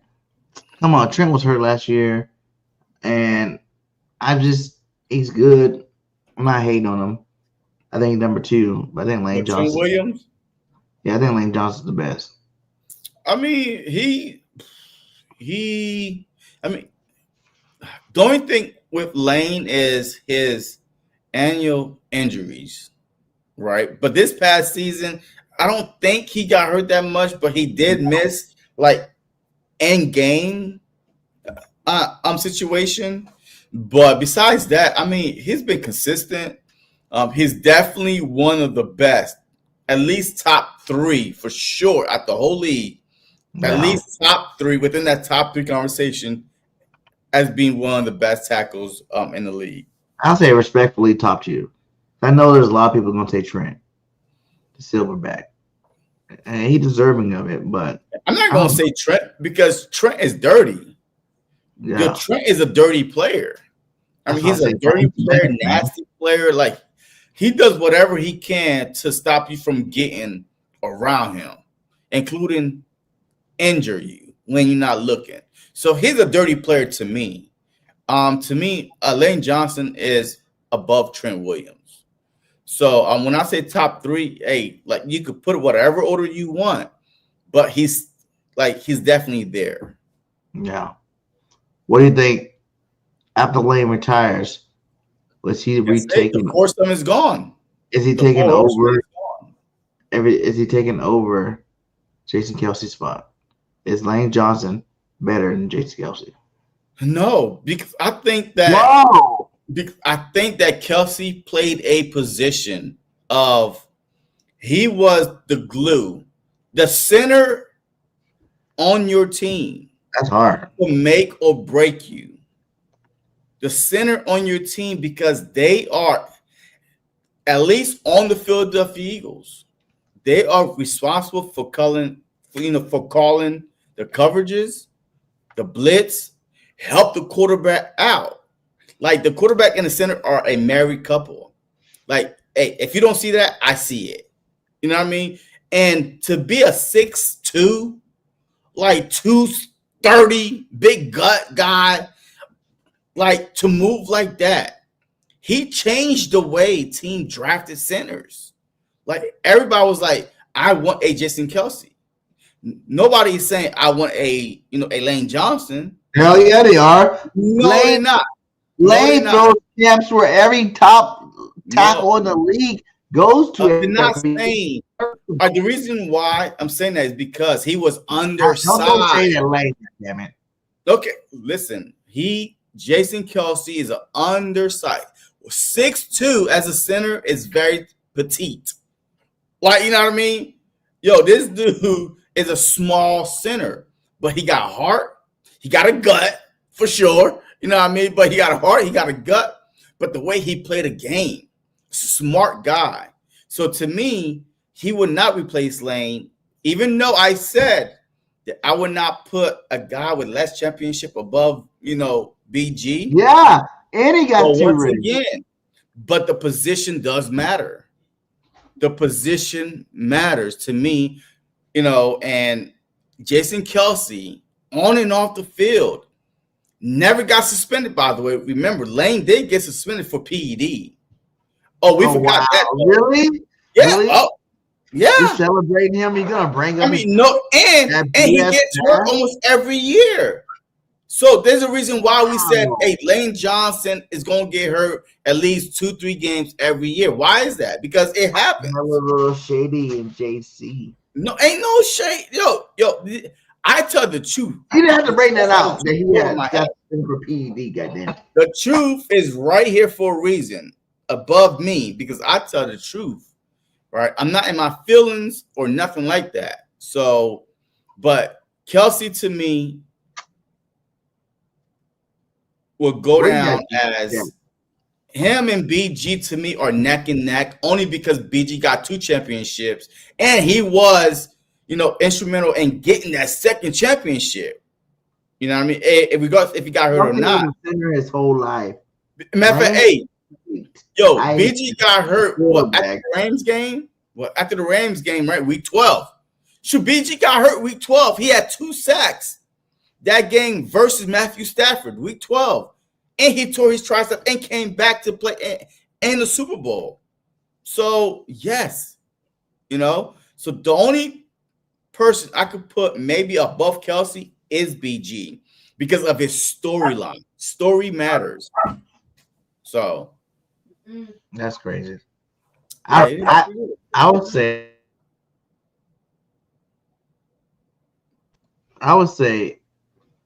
Come on, Trent was hurt last year, and he's good. I'm not hating on him. I think he's number 2, but I think Lane Johnson. Williams? Yeah, I think Lane Johnson's the best. I mean, I mean, the only thing with Lane is his annual injuries, right? But this past season, I don't think he got hurt that much, but he did miss like end game situation. But besides that, I mean, he's been consistent. He's definitely one of the best, at least top 3 for sure at the whole league. At least top 3 within that top 3 conversation as being one of the best tackles in the league. I'll say respectfully top 2. I know there's a lot of people going to take Trent, the silverback, and he's deserving of it. But I'm not going to say Trent because Trent is dirty. Yeah. Yo, Trent is a dirty player. I mean, he's a dirty player, nasty player. Like, he does whatever he can to stop you from getting around him, including injure you when you're not looking. So he's a dirty player to me. To me, Lane Johnson is above Trent Williams. So when I say top 3, hey, like you could put it whatever order you want, but he's definitely there. Yeah. What do you think after Lane retires? Was he retaking? The foursome is gone. Is he taking over? Is he taking over Jason Kelce's spot? Is Lane Johnson better than Jason Kelce? No, because I think that Kelce played a position of he was the glue, the center on your team. That's hard to make or break you. The center on your team, because they are, at least on the Philadelphia Eagles, they are responsible for calling the coverages, the blitz, help the quarterback out. Like the quarterback and the center are a married couple. Like, hey, if you don't see that, I see it. You know what I mean? And to be a 6'2", like 230 big gut guy, like to move like that, he changed the way team drafted centers. Like everybody was like, I want a Jason Kelce. Nobody is saying I want a Lane Johnson. Hell yeah, they are. No, they're not. Lane throws camps where every top tackle in the league goes to. I'm not saying. The reason why I'm saying that is because he was undersized. Don't say that, Lane. Damn it. Okay, listen. Jason Kelce is an undersized. 6'2" as a center is very petite. Like, you know what I mean? Yo, this dude is a small center, but he got heart. He got a gut for sure. You know what I mean? But he got a heart. He got a gut. But the way he played a game, smart guy. So to me, he would not replace Lane, even though I said that I would not put a guy with less championship above, BG. Yeah, and he got two once rings. again, but the position does matter. The position matters to me, and Jason Kelce on and off the field never got suspended, by the way. Remember, Lane did get suspended for PED. Oh, we forgot that. Really? Yeah. Really? Oh, yeah. You're celebrating him. He's gonna bring him. And he gets hurt almost every year. So there's a reason why we said, hey, Lane Johnson is going to get hurt at least 2-3 games every year. Why is that? Because it happens. A little shady in JC. No, ain't no shade. Yo, I tell the truth. You didn't have to bring that out. That he had my head. for PED, goddamn. The truth is right here for a reason, above me, because I tell the truth, right? I'm not in my feelings or nothing like that. So, but Kelce to me will go down as him and BG to me are neck and neck, only because BG got 2 championships and he was, instrumental in getting that second championship. You know what I mean? If he got hurt or not. His whole life. Matter of fact, BG got hurt after the Rams game? Well, after the Rams game, right? Week 12. So BG got hurt week 12. He had 2 sacks that game versus Matthew Stafford, week 12. And he tore his tricep and came back to play in the Super Bowl. So, yes. So the only person I could put maybe above Kelce is BG because of his storyline. Story matters. So. That's crazy. I would say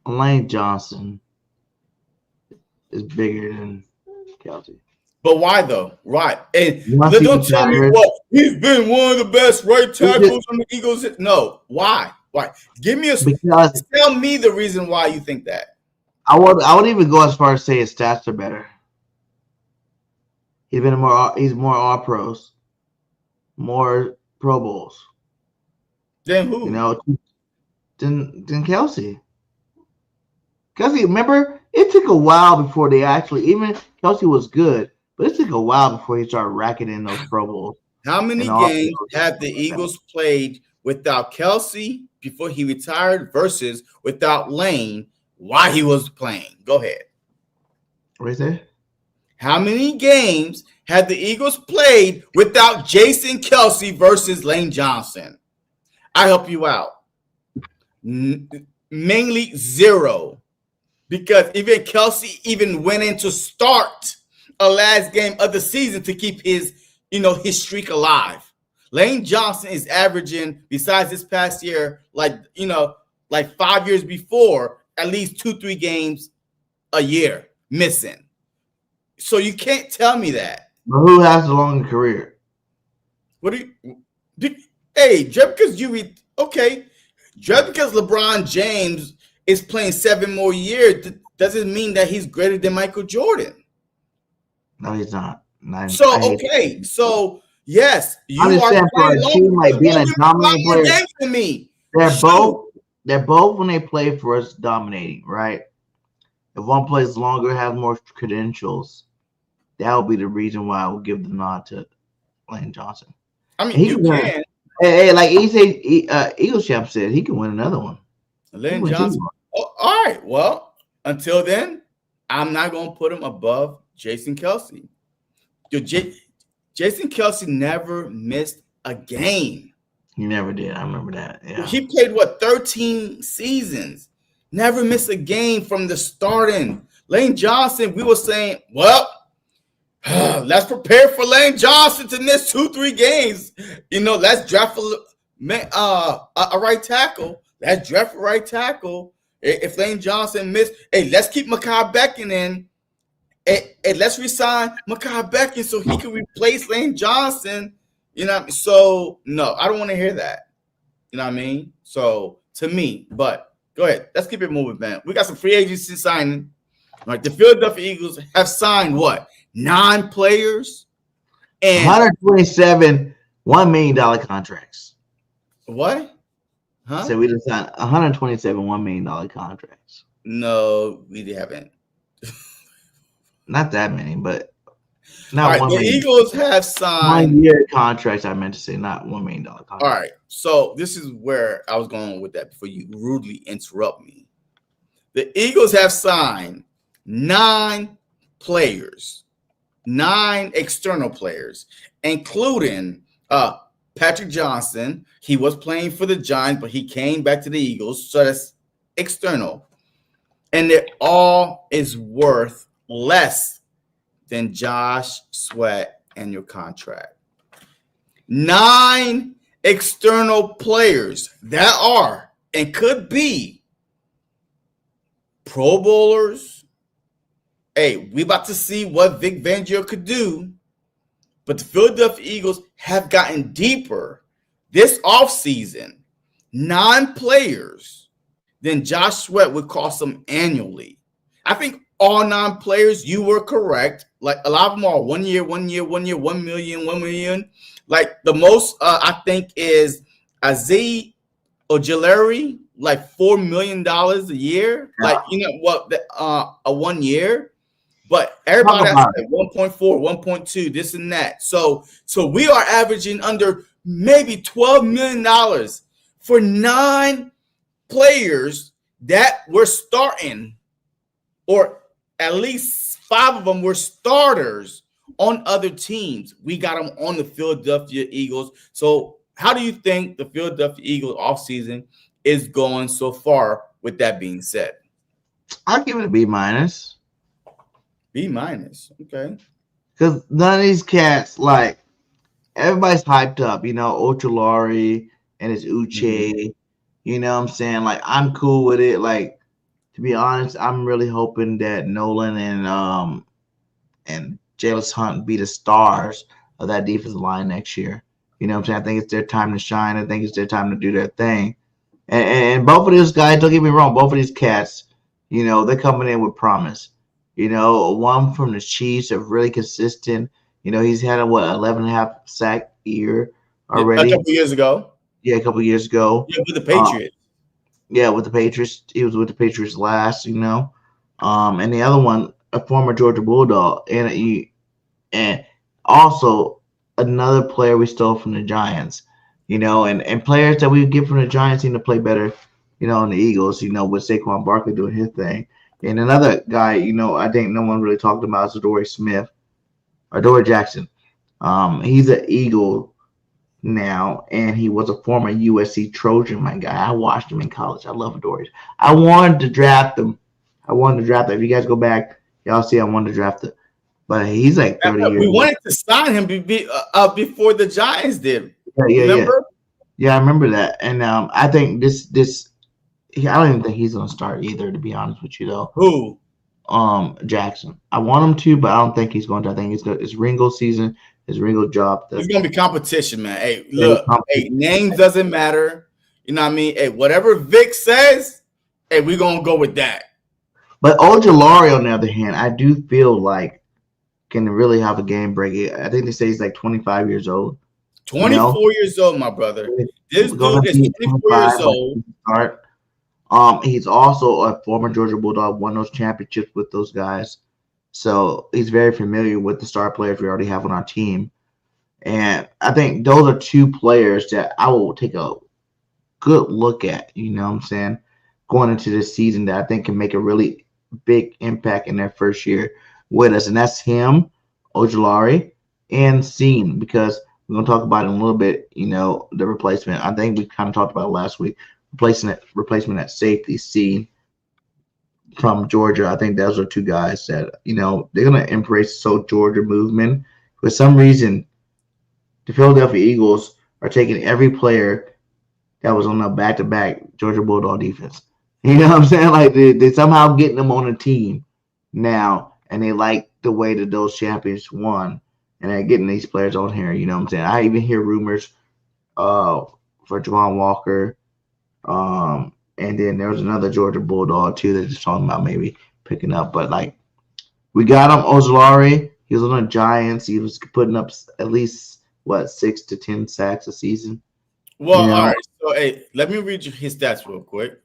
Lane Johnson is bigger than Kelce. But why though? Right. And don't tell me he's been one of the best right tackles on the Eagles. No. Why? Give me tell me the reason why you think that. I would even go as far as say his stats are better. He's more all pros, more Pro Bowls. Then who? Than Kelce. Kelce, remember, it took a while before they actually, even Kelce was good, but it took a while before he started racking in those Pro Bowls. How many games have the Eagles played without Kelce before he retired versus without Lane while he was playing? Go ahead. What is that? How many games have the Eagles played without Jason Kelce versus Lane Johnson? I help you out. Mainly 0. Because even Kelce even went in to start a last game of the season to keep his streak alive. Lane Johnson is averaging, besides this past year, like 5 years before, at least 2-3 games a year missing. So you can't tell me that. But who has a longer career? What do you? Hey, just because just because LeBron James is playing 7 more years doesn't mean that he's greater than Michael Jordan. No, he's not. So yes, you understand are for a team like being a dominant player. To me, they're both when they play for us dominating, right? If one plays longer, has more credentials, that would be the reason why I would give the nod to Lane Johnson. I mean, you can. Hey, like Eagles champ said, he can win another one. Lane Johnson. Oh, all right. Well, until then, I'm not going to put him above Jason Kelce. Jason Kelce never missed a game. He never did. I remember that. Yeah. He played 13 seasons. Never missed a game from the starting. Lane Johnson, we were saying, well, let's prepare for Lane Johnson to miss 2-3 games. Let's draft a right tackle. Let's draft a right tackle. If Lane Johnson missed, let's keep Mekhi Becton in. Let's resign Mekhi Becton so he can replace Lane Johnson. So no, I don't want to hear that. You know what I mean? So to me, but go ahead. Let's keep it moving, man. We got some free agency signing. Like the Philadelphia Eagles have signed 9 players and 127 $1 million contracts. What? Huh? So we just signed 127 $1 million contracts. No, we haven't. Not that many, but not all right. The Eagles have signed 1 year contracts. I meant to say not $1 million contracts. All right. So this is where I was going with that before you rudely interrupt me. The Eagles have signed 9 players, 9 external players, including Patrick Johnson. He was playing for the Giants, but he came back to the Eagles. So that's external. And it all is worth less than Josh Sweat and your contract. 9 external players that are and could be Pro Bowlers. We about to see what Vic Fangio could do, but the Philadelphia Eagles have gotten deeper this offseason. 9 players than Josh Sweat would cost them annually. I think all 9 players, you were correct. Like a lot of them are 1 year, 1 year, 1 year, 1 million, 1 million. Like the most I think is Azeez Ojulari, like $4 million a year. Like a 1 year. But everybody has like 1.4, 1.2, this and that. So we are averaging under maybe $12 million for 9 players that were starting, or at least 5 of them were starters on other teams. We got them on the Philadelphia Eagles. So how do you think the Philadelphia Eagles offseason is going so far, with that being said? I'll give it a B-. B-, okay. Because none of these cats, like, everybody's hyped up, Ojulari and his Uche. Mm-hmm. You know what I'm saying? Like, I'm cool with it. Like, to be honest, I'm really hoping that Nolan and Jalen Hunt be the stars of that defensive line next year. You know what I'm saying? I think it's their time to shine. I think it's their time to do their thing. And both of these guys, don't get me wrong, both of these cats, they're coming in with promise. One from the Chiefs, are really consistent. He's had a 11.5 sack year already. A couple years ago. Yeah, a couple years ago. Yeah, with the Patriots. With the Patriots. He was with the Patriots last, And the other one, a former Georgia Bulldog, and also another player we stole from the Giants. And players that we get from the Giants seem to play better, in the Eagles. With Saquon Barkley doing his thing. And another guy, I think no one really talked about is Adoree Jackson. He's an Eagle now, and he was a former USC Trojan, my guy. I watched him in college. I love Adoree. I wanted to draft him. If you guys go back, y'all see I wanted to draft him. But he's like 30 years old. We wanted to sign him before the Giants did. Remember? Yeah, I remember that. And I think this I don't even think he's going to start either, to be honest with you, though. Who? Jackson. I want him to, but I don't think he's going to. I think it's Ringo's season. It's Ringo's job. It's going to be competition, man. Hey, look, name doesn't matter. You know what I mean? Hey, whatever Vic says, we're going to go with that. But Ojulari, on the other hand, I do feel like can really have a game break. I think they say he's like 25 years old. 24 years old, my brother. This dude is 24 years old. He's also a former Georgia Bulldog, won those championships with those guys. So he's very familiar with the star players we already have on our team. And I think those are 2 players that I will take a good look at, going into this season that I think can make a really big impact in their first year with us. And that's him, Ojulari, and seen, because we're going to talk about it in a little bit, the replacement. I think we kind of talked about it last week. Replacement at safety, seen from Georgia. I think those are two guys that, they're going to embrace so Georgia movement. For some reason, the Philadelphia Eagles are taking every player that was on the back-to-back Georgia Bulldog defense. You know what I'm saying? Like they somehow getting them on a team now, and they like the way that those champions won, and they're getting these players on here. You know what I'm saying? I even hear rumors for Javon Walker, and then there was another Georgia Bulldog too that's just talking about maybe picking up. But like we got him, Ojulari. He was on the Giants. He was putting up at least 6 to 10 sacks a season. Well, all right. So, hey, let me read you his stats real quick.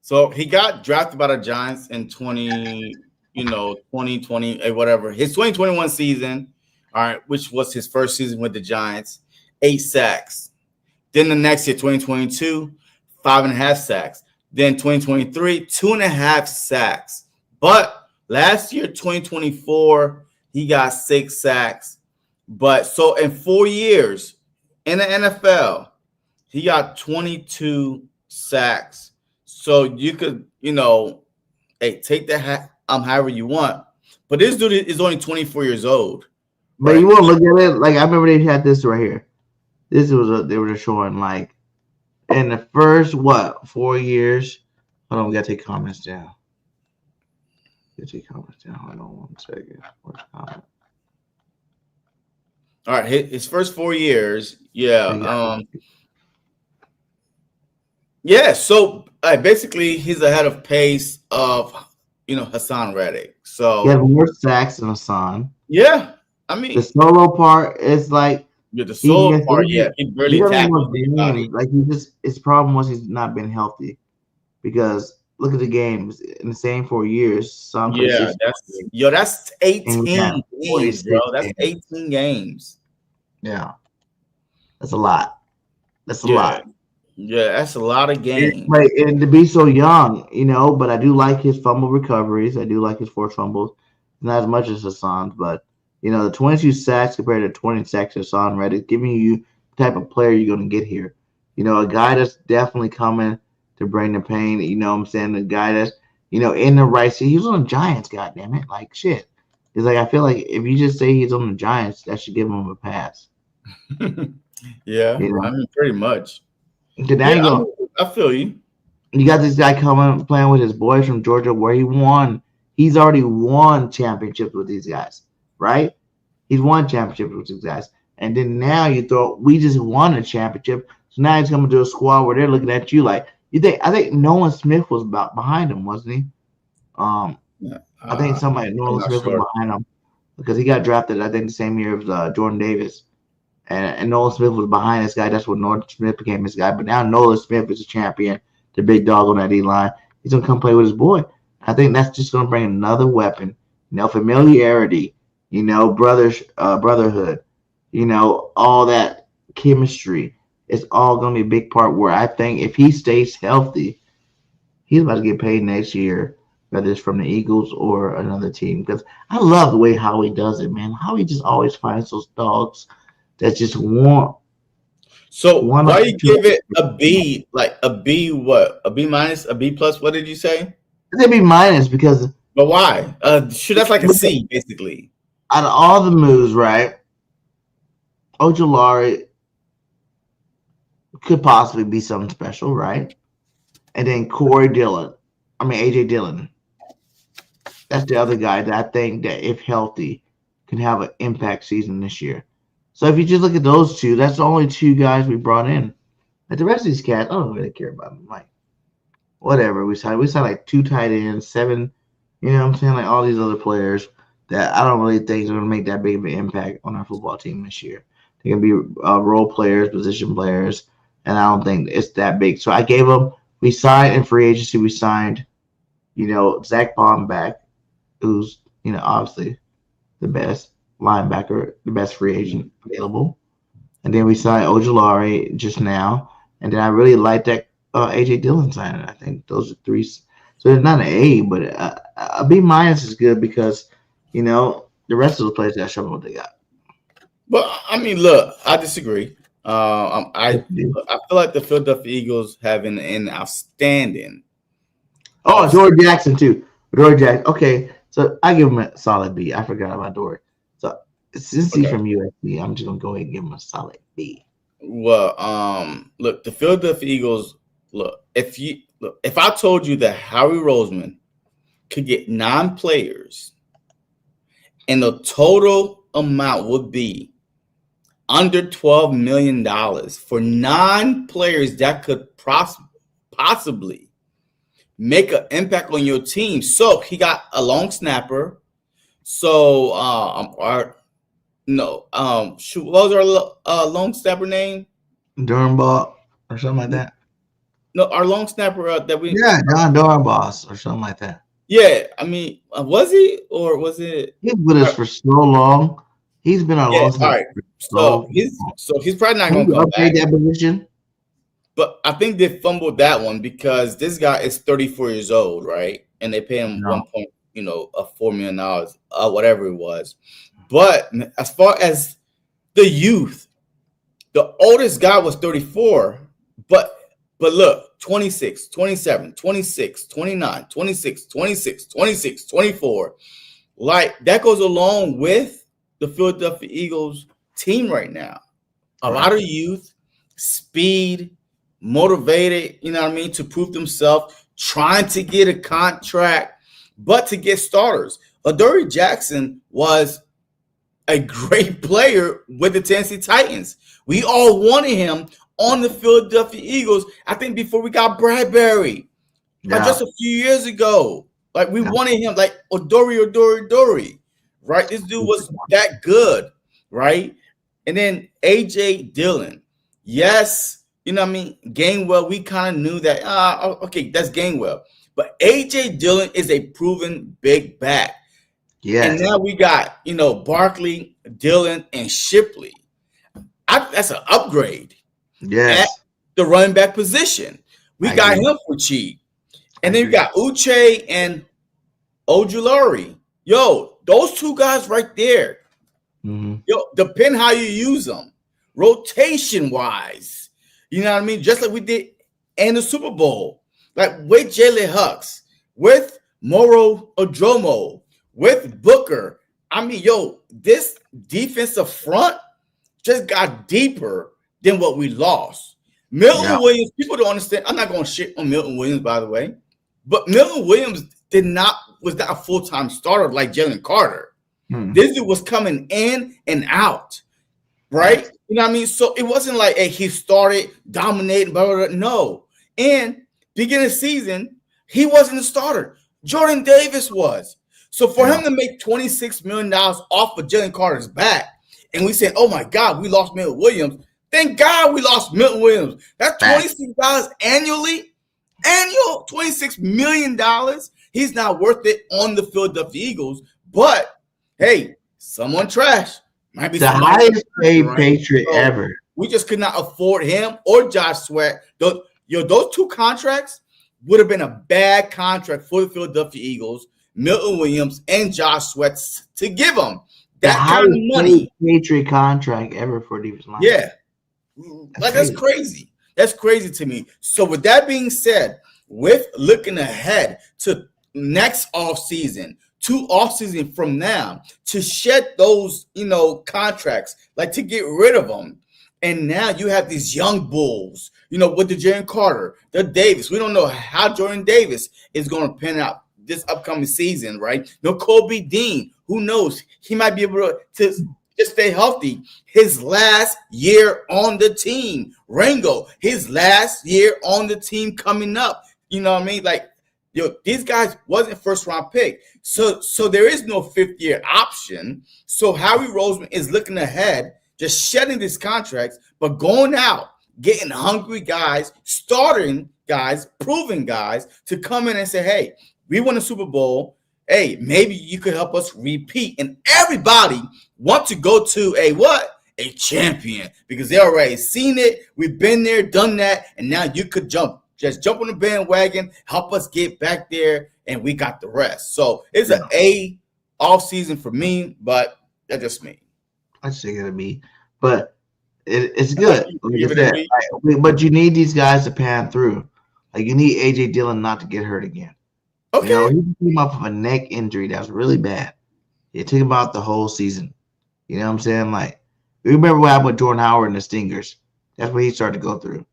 So he got drafted by the Giants in 2020, whatever. His 2021 season, all right, which was his first season with the Giants, 8 sacks. Then the next year, 2022, 5.5 sacks. Then 2023, 2.5 sacks. But last year, 2024, he got 6 sacks. But so in 4 years in the NFL, he got 22 sacks. So you could, take that however you want. But this dude is only 24 years old. But you won't look at it like I remember they had this right here. They were just showing like in the first 4 years. Hold on, we gotta take comments down. Hold on 1 second. Where's the comment? All right, his first 4 years, yeah. So basically he's ahead of pace of Hassan Reddick. So he had more sacks than Hassan. Yeah, I mean the solo part is like the solo part. He barely tackled anybody. Like his problem was he's not been healthy, because look at the games in the same 4 years. That's 18 games, bro. That's 18 games. Yeah, that's a lot. That's a lot. Yeah, that's a lot of games. And to be so young, but I do like his fumble recoveries. I do like his forced fumbles. Not as much as Hassan's, but, the 22 sacks compared to 20 sacks Hassan Reddick, giving you the type of player you're going to get here. A guy that's definitely coming to bring the pain. You know what I'm saying? The guy that's, in the right seat. He was on the Giants, goddammit. Like, shit. It's like, I feel like if you just say he's on the Giants, that should give him a pass. Yeah, I mean, pretty much. I feel you. You got this guy coming playing with his boys from Georgia, where he won. He's already won championships with these guys, right? He's won championships with these guys, and then now we just won a championship. So now he's coming to a squad where they're looking at you like you think. I think Nolan Smith was behind him, wasn't he? I think Nolan Smith was behind him because he got drafted. I think the same year as Jordan Davis. And Nolan Smith was behind this guy. That's when Nolan Smith became this guy. But now Nolan Smith is a champion, the big dog on that D-line. He's going to come play with his boy. I think that's just going to bring another weapon, familiarity, brotherhood, all that chemistry. It's all going to be a big part where I think if he stays healthy, he's about to get paid next year, whether it's from the Eagles or another team. Because I love the way Howie does it, man. Howie just always finds those dogs that just want. So why you give it a B? Like a B? What? A B minus? A B plus? What did you say? It's a B minus because. But why? That's like a C basically. Out of all the moves, right? Ojulari could possibly be something special, right? And then AJ Dillon. That's the other guy that I think that if healthy can have an impact season this year. So if you just look at those two, that's the only 2 guys we brought in. Like the rest of these cats, I don't really care about them. Like, whatever. We signed like 2 tight ends, 7, you know what I'm saying? Like all these other players that I don't really think are going to make that big of an impact on our football team this year. They're going to be role players, position players, and I don't think it's that big. So I gave them, we signed in free agency, we signed, Zach Baum back, who's, obviously the best linebacker, the best free agent available. And then we signed Ojulari just now. And then I really like that AJ Dillon signing. I think those are 3. So it's not an A, but a B minus is good because, the rest of the players got to show me what they got. But I mean, look, I disagree. I feel like the Philadelphia Eagles have an outstanding. Oh, Dory Jackson too. Dory Jackson. Okay, so I give him a solid B. I forgot about Dory. So since he's from USC, I'm just gonna go ahead and give him a solid B. Well, look, the Philadelphia Eagles. Look, if I told you that Howie Roseman could get 9 players, and the total amount would be under $12 million for 9 players that could possibly make an impact on your team. So he got a long snapper. So what was our long snapper name? Durnball or something like that. No, our long snapper that we John Durnball or something like that. Yeah, I mean, was he or was it? He's with us for so long. He's been on long snapper. All right. So he's probably not going to come back. That position. But I think they fumbled that one because this guy is 34 years old, right? And they pay him $4 million, whatever it was. But as far as the youth, the oldest guy was 34, but look, 26, 27, 26, 29, 26, 26, 26, 24. Like that goes along with the Philadelphia Eagles team right now. A lot of youth, speed, motivated, to prove themselves, trying to get a contract, but to get starters. Adoree Jackson was a great player with the Tennessee Titans. We all wanted him on the Philadelphia Eagles, I think before we got Bradbury, just a few years ago. Like we wanted him, like Adoree, right? This dude was that good, right? And then AJ Dillon, yes. Gainwell, we kind of knew that, that's Gainwell. But A.J. Dillon is a proven big back. Yeah. And now we got, Barkley, Dillon, and Shipley. That's an upgrade. Yes. At the running back position. We got him for cheap. And then you got Uche and Ojulari. Yo, those 2 guys right there. Mm-hmm. Yo, depend how you use them. Rotation-wise. You know what I mean? Just like we did in the Super Bowl. Like with Jalen Hurts, with Moro Odromo, with Booker. I mean, this defensive front just got deeper than what we lost. Milton Williams, people don't understand. I'm not going to shit on Milton Williams, by the way. But Milton Williams was not a full-time starter like Jalen Carter. This dude was coming in and out. Right? You know what I mean? So it wasn't like he started dominating, blah, blah, blah. No. And beginning of the season, he wasn't a starter. Jordan Davis was. So for him to make $26 million off of Jalen Carter's back, and we said, oh my God, we lost Milton Williams. Thank God we lost Milton Williams. That's $26 annually. Annual $26 million. He's not worth it on the Philadelphia Eagles. But hey, someone trash. Might be the highest paid Patriot ever. We just could not afford him or Josh Sweat. Those 2 contracts would have been a bad contract for the Philadelphia Eagles, Milton Williams, and Josh Sweat to give them that kind of money. Patriot contract ever for defensive line. Yeah. That's crazy. That's crazy to me. So with that being said, with looking ahead to next offseason, 2 offseasons from now, to shed those, contracts, like to get rid of them. And now you have these young bulls, with the Jalen Carter, the Davis. We don't know how Jordan Davis is going to pan out this upcoming season, right? No Kobe Dean. Who knows? He might be able to just stay healthy. His last year on the team. Rango, his last year on the team coming up. You know what I mean? Like, these guys wasn't first round pick. So there is no 5th-year option. So Howie Roseman is looking ahead, just shedding these contracts, but going out, getting hungry guys, starting guys, proven guys to come in and say, hey, we won a Super Bowl. Hey, maybe you could help us repeat. And everybody want to go to a champion, because they already seen it. We've been there, done that, and now you could jump on the bandwagon, help us get back there, and we got the rest. So it's an A off season for me, but that's just me. I just think it'll be, but it's good. Like Give I it a said, B. but you need these guys to pan through. Like you need AJ Dillon not to get hurt again. You know, Okay. he came off of a neck injury that was really bad. It took him out the whole season. You know what I'm saying? Like, you remember what happened with Jordan Howard and the Stingers? That's what he started to go through.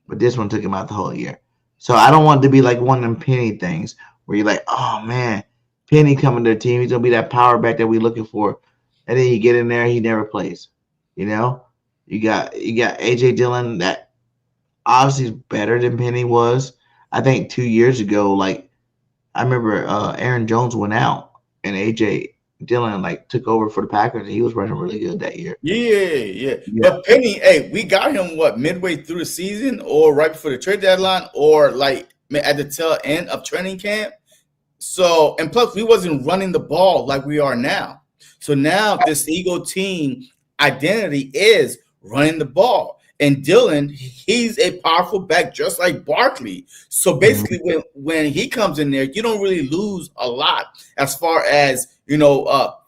But this one took him out the whole year. So I don't want it to be like one of them Penny things where you're like, oh man, Penny coming to the team, he's gonna be that power back that we're looking for. And then you get in there, he never plays. You know? You got AJ Dillon that obviously is better than Penny was. I think 2 years ago, like I remember Aaron Jones went out and AJ Dillon like took over for the Packers and he was running really good that year. Yeah. Yeah. But Penny, hey, we got him what, midway through the season or right before the trade deadline or like at the tail end of training camp. So, and plus we wasn't running the ball like we are now. So now this Eagle team identity is running the ball. And Dillon, he's a powerful back just like Barkley. So basically when he comes in there, you don't really lose a lot as far as,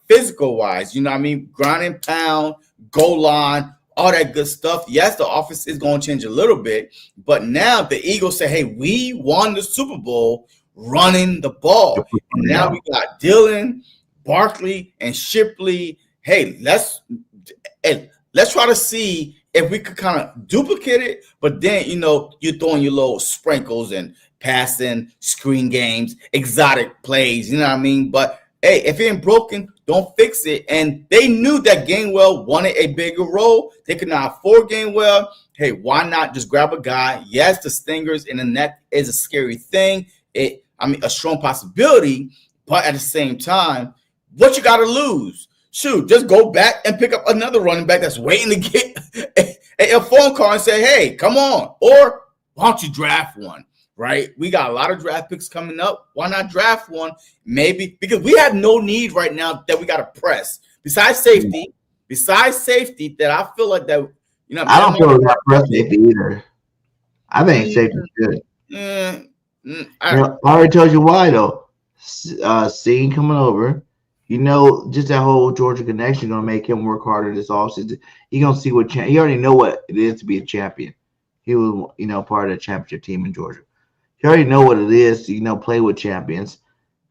physical wise, you know what I mean? Ground and pound, goal line, all that good stuff. Yes, the offense is going to change a little bit, but now the Eagles say, hey, we won the Super Bowl running the ball. And now we got Dillon, Barkley, and Shipley. Hey, let's try to see if we could kind of duplicate it, but then, you're throwing your little sprinkles and passing, screen games, exotic plays, you know what I mean? But hey, if it ain't broken, don't fix it. And they knew that Gainwell wanted a bigger role. They could not afford Gainwell. Hey, why not just grab a guy? Yes, the stingers in the neck is a scary thing. A strong possibility, but at the same time, what you got to lose? Shoot, just go back and pick up another running back that's waiting to get a phone call and say, hey, come on. Or why don't you draft one, right? We got a lot of draft picks coming up. Why not draft one? Maybe because we have no need right now that we got to press. Besides safety, that I feel like that, I don't feel like press safety either. I think safety's good. I already told you why, though. Seeing coming over, just that whole Georgia connection going to make him work harder this offseason. He's going to see he already know what it is to be a champion. He was, part of the championship team in Georgia. He already know what it is to, play with champions.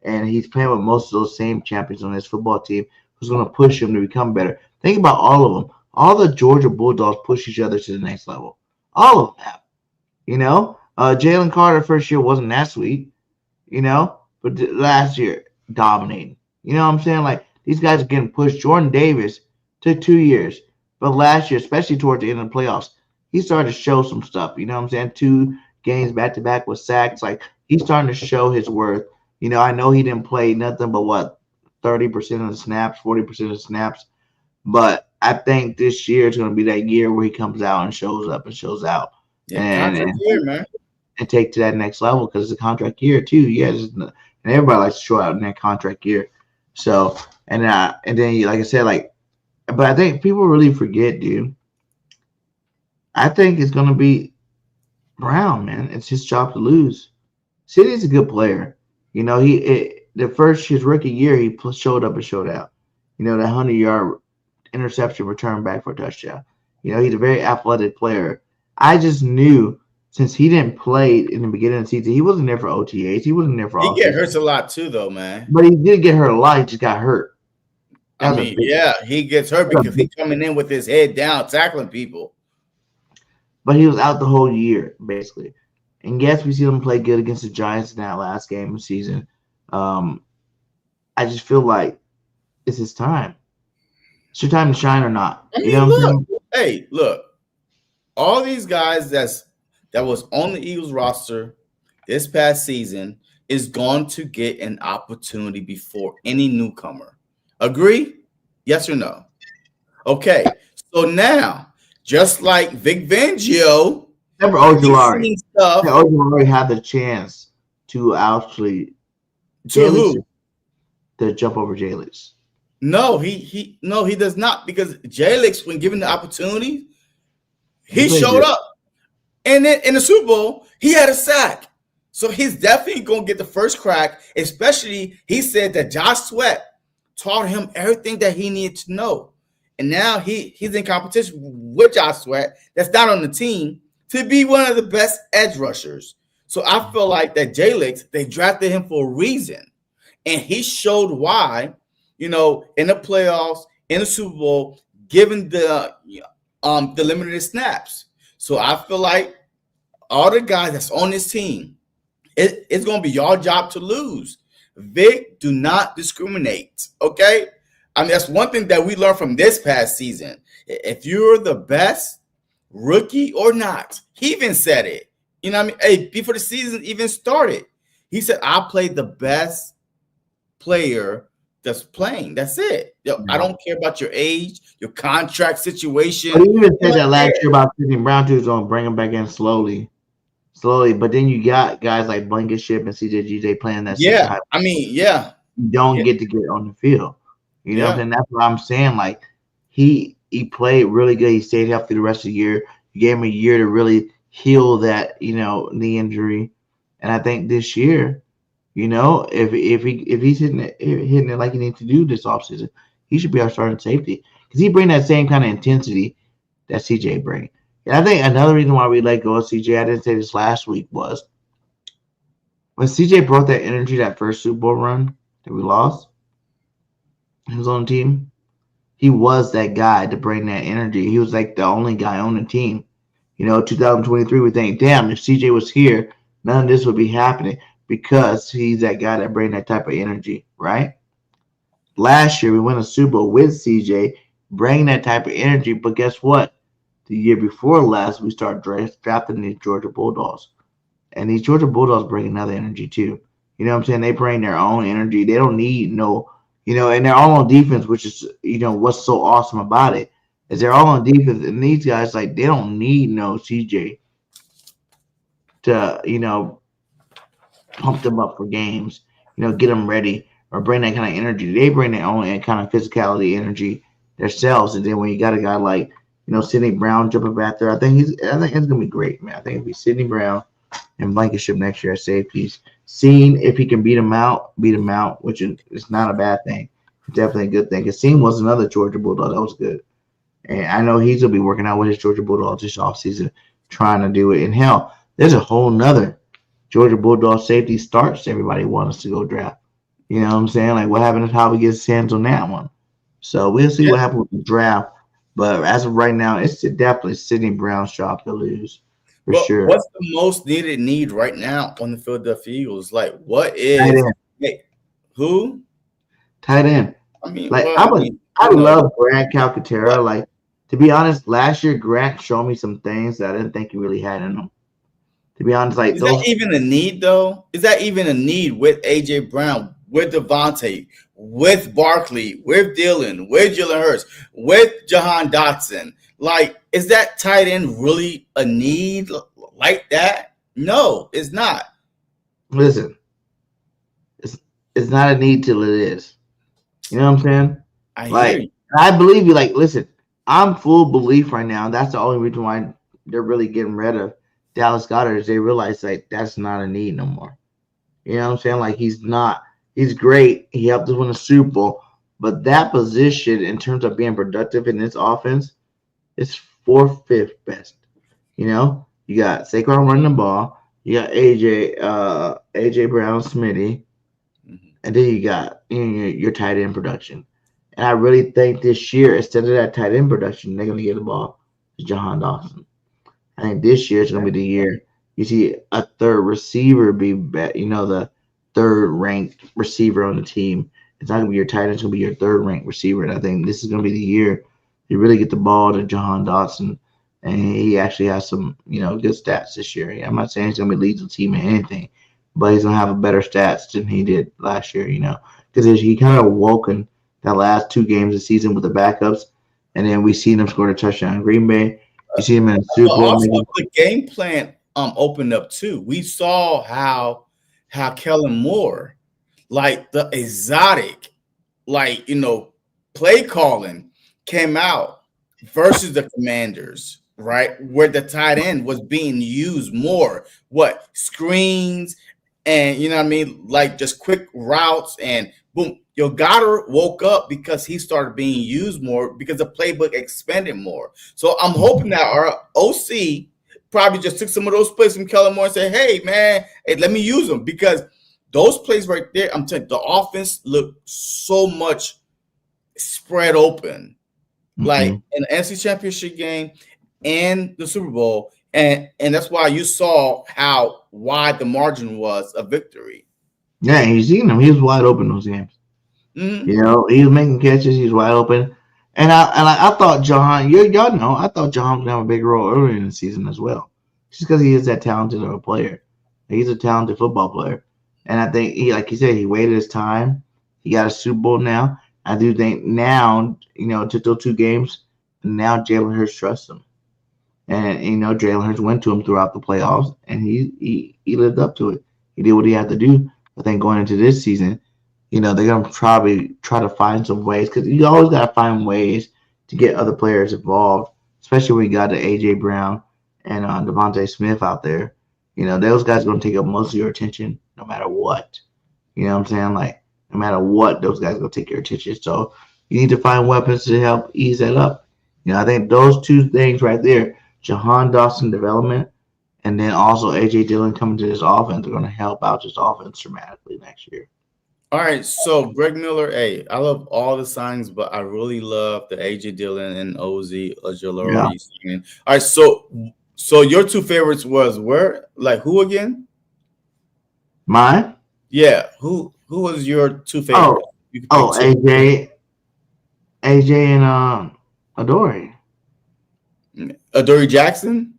And he's playing with most of those same champions on his football team who's going to push him to become better. Think about all of them. All the Georgia Bulldogs push each other to the next level. All of them have. Jalen Carter first year wasn't that sweet, but last year dominating. You know what I'm saying? Like these guys are getting pushed. Jordan Davis took 2 years, but last year, especially towards the end of the playoffs, he started to show some stuff. You know what I'm saying? 2 games back to back with sacks. Like he's starting to show his worth. I know he didn't play nothing but 30% of the snaps, 40% of the snaps, but I think this year is going to be that year where he comes out and shows up and shows out. Yeah, and year, man. And take to that next level because it's a contract year too. Yeah, and everybody likes to show out in that contract year. So and then like I said, but I think people really forget, dude. I think it's gonna be Brown, man. It's his job to lose. City's a good player. His rookie year he showed up and showed out. That 100-yard interception return back for a touchdown. He's a very athletic player. I just knew since he didn't play in the beginning of the season, he wasn't there for OTAs. He wasn't there for all. He get hurt a lot too, though, man. But he did get hurt a lot. He just got hurt. He gets hurt because he's coming in with his head down, tackling people. But he was out the whole year, basically. And yes, we see him play good against the Giants in that last game of the season. I just feel like it's his time. It's your time to shine or not. Look. All these guys that was on the Eagles roster this past season is going to get an opportunity before any newcomer. Agree? Yes or no? Okay. So now, just like Vic Fangio, remember Ojulari had the chance to actually to jump over Jalix. No, he does not, because Jalix, when given the opportunity, he showed up. And then in the Super Bowl, he had a sack. So he's definitely going to get the first crack, especially he said that Josh Sweat taught him everything that he needed to know. and now he's in competition with Josh Sweat, that's not on the team, to be one of the best edge rushers. So I feel like that Jalix, they drafted him for a reason, and he showed why. In the playoffs, in the Super Bowl, given the limited snaps. So I feel like all the guys that's on this team, it's going to be your job to lose. Vic, do not discriminate, okay? I mean, that's one thing that we learned from this past season. If you're the best, rookie or not, he even said it. You know what I mean? Hey, before the season even started, he said, I played the best player that's playing. That's it. I don't care about your age, your contract situation. But he even said that last year about Sidney Brown too, is going to bring him back in slowly. But then you got guys like Blankenship and CJGJ playing that. Yeah, I mean, yeah. You don't get to get on the field. You know what I'm saying? That's what I'm saying. Like, he played really good. He stayed healthy the rest of the year. You gave him a year to really heal that, knee injury. And I think this year, if he's hitting it like he needs to do this offseason, he should be our starting safety because he bring that same kind of intensity that CJ bring. And I think another reason why we let go of CJ, I didn't say this last week, was when CJ brought that energy that first Super Bowl run that we lost, he was on the team. He was that guy to bring that energy. He was like the only guy on the team. 2023, we think, damn, if CJ was here, none of this would be happening because he's that guy that bring that type of energy, right? Last year, we won a Super Bowl with CJ, bringing that type of energy. But guess what? The year before last, we started drafting these Georgia Bulldogs. And these Georgia Bulldogs bring another energy too. You know what I'm saying? They bring their own energy. They don't need and they're all on defense, which is, what's so awesome about it, is they're all on defense. And these guys, like, they don't need no CJ to, pump them up for games, get them ready or bring that kind of energy. They bring their own kind of physicality, energy themselves. And then when you got a guy like, Sidney Brown jumping back there, I think it's gonna be great, man. I think it'll be Sidney Brown and Blankenship next year at safeties. Seeing if he can beat him out, which is not a bad thing. It's definitely a good thing. Because Seam was another Georgia Bulldog that was good. And I know he's gonna be working out with his Georgia Bulldogs this offseason, trying to do it. And hell, there's a whole nother Georgia Bulldog safety starts everybody wants us to go draft. You know what I'm saying? Like, what happened if Hobby gets his hands on that one? So we'll see what happens with the draft. But as of right now, it's definitely Sidney Brown's job to lose for sure. What's the most needed need right now on the Philadelphia Eagles? Like, what is who? Tight end. I mean, I love Grant Calcaterra. Like, to be honest, last year Grant showed me some things that I didn't think he really had in him. To be honest, like, is that even a need though? Is that even a need with AJ Brown, with Devontae, with Barkley, with Dylan, with Jalen Hurts, with Jahan Dotson? Like, is that tight end really a need like that? No, it's not. Listen, it's not a need till it is. You know what I'm saying? I believe you. Like, listen, I'm full belief right now. That's the only reason why they're really getting rid of Dallas Goedert, is they realize, like, that's not a need no more. You know what I'm saying? Like, he's great. He helped us win a Super Bowl. But that position, in terms of being productive in this offense, is 4th, 5th best. You got Saquon running the ball. You got AJ Brown, Smitty. And then you got your tight end production. And I really think this year, instead of that tight end production, they're going to get the ball to Jahan Dotson. I think this year is going to be the year you see a third receiver be, the third ranked receiver on the team. It's not going to be your tight end, it's going to be your third ranked receiver. And I think this is going to be the year you really get the ball to Jahan Dotson. And he actually has some, good stats this year. I'm not saying he's going to be leading the team in anything, but he's going to have a better stats than he did last year, because he kind of woken that last 2 games of the season with the backups. And then we seen him score a touchdown in Green Bay. You see him in a Super Bowl. Also, the game plan opened up too. We saw how Kellen Moore, like the exotic, play calling came out versus the Commanders, right? Where the tight end was being used more, screens and you know what I mean, like just quick routes and boom. Your Goddard woke up because he started being used more because the playbook expanded more. So I'm hoping that our OC probably just took some of those plays from Kellen Moore and said, hey, man, hey, let me use them, because those plays right there, I'm telling you, the offense looked so much spread open, like in the NFC Championship game and the Super Bowl. And that's why you saw how wide the margin was of victory. Yeah, you seen him. He was wide open those games. Mm-hmm. You know, he was making catches. He was wide open. And I thought Jahan, y'all know, I thought Jahan was going to have a big role earlier in the season as well. Just because he is that talented of a player. He's a talented football player. And I think, he, like you said, he waited his time. He got a Super Bowl now. I do think now, you know, took those 2 games, and now Jalen Hurts trusts him. And, you know, Jalen Hurts went to him throughout the playoffs, and he lived up to it. He did what he had to do. I think going into this season, you know, they're going to probably try to find some ways, because you always got to find ways to get other players involved, especially when you got the A.J. Brown and Devontae Smith out there. You know, those guys are going to take up most of your attention no matter what. You know what I'm saying? Like, no matter what, those guys are going to take your attention. So you need to find weapons to help ease that up. You know, I think those 2 things right there, Jahan Dawson development, and then also A.J. Dillon coming to this offense, are going to help out this offense dramatically next year. All right, so Greg Miller, hey, I love all the signings, but I really love the A.J. Dillon and Ozzy Ojulari. Yeah. All right, so your 2 favorites was where? Like who again? Mine? Yeah, who was your 2 favorites? AJ and Adoree. Adoree Jackson?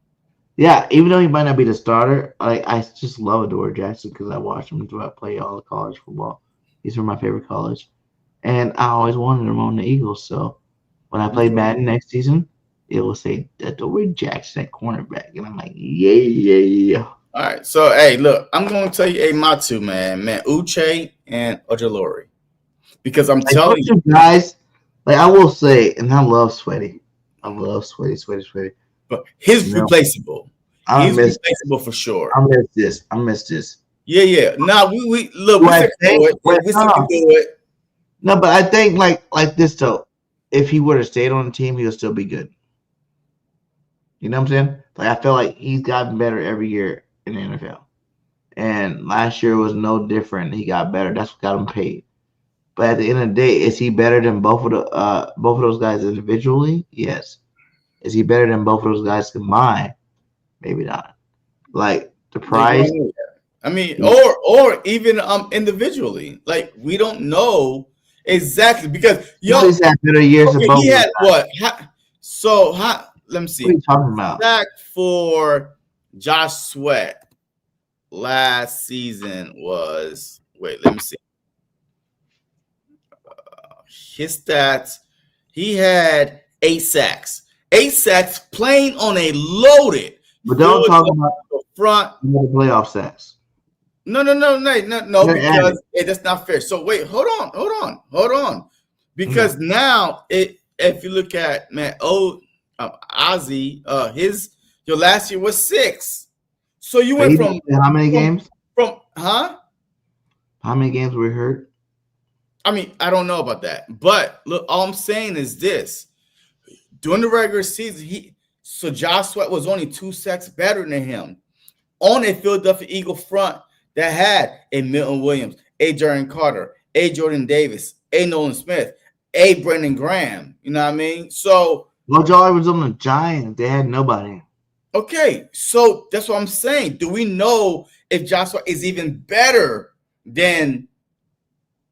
Yeah, even though he might not be the starter, I just love Adoree Jackson because I watched him play all the college football. He's from my favorite college. And I always wanted him on the Eagles. So when I play Madden next season, it will say Adoree Jackson at cornerback. And I'm like, yeah. All right. So, hey, look, I'm going to tell you, my 2, man, Uche and Ojulari. Because I'm telling you. Guys, like I will say, and I love Sweaty. I love Sweaty. But he's replaceable. He's replaceable for sure. I miss this. Yeah. No, we look. We can do it. No, but I think like this though. If he would have stayed on the team, he would still be good. You know what I'm saying? Like I feel like he's gotten better every year in the NFL, and last year was no different. He got better. That's what got him paid. But at the end of the day, is he better than both of those guys individually? Yes. Is he better than both of those guys combined? Maybe not. Like the price. I mean, or even individually. Like we don't know exactly because he's had better years. He had what? Let me see. What are you talking about? Back for Josh Sweat last season was let me see. His stats. He had 8 sacks. 8 sacks playing on a loaded. But don't talk about the front. The playoff sacks. No, because that's not fair. So wait, hold on. Because now if you look at Ozzy, your last year was 6. So you went from how many games? How many games were hurt? I mean, I don't know about that. But look, all I'm saying is this. During the regular season, Josh Sweat was only 2 sacks better than him on a Philadelphia Eagle front that had a Milton Williams, a Jordan Carter, a Jordan Davis, a Nolan Smith, a Brendan Graham. You know what I mean? So Joey was on the Giants. They had nobody. Okay, so that's what I'm saying. Do we know if Joshua is even better than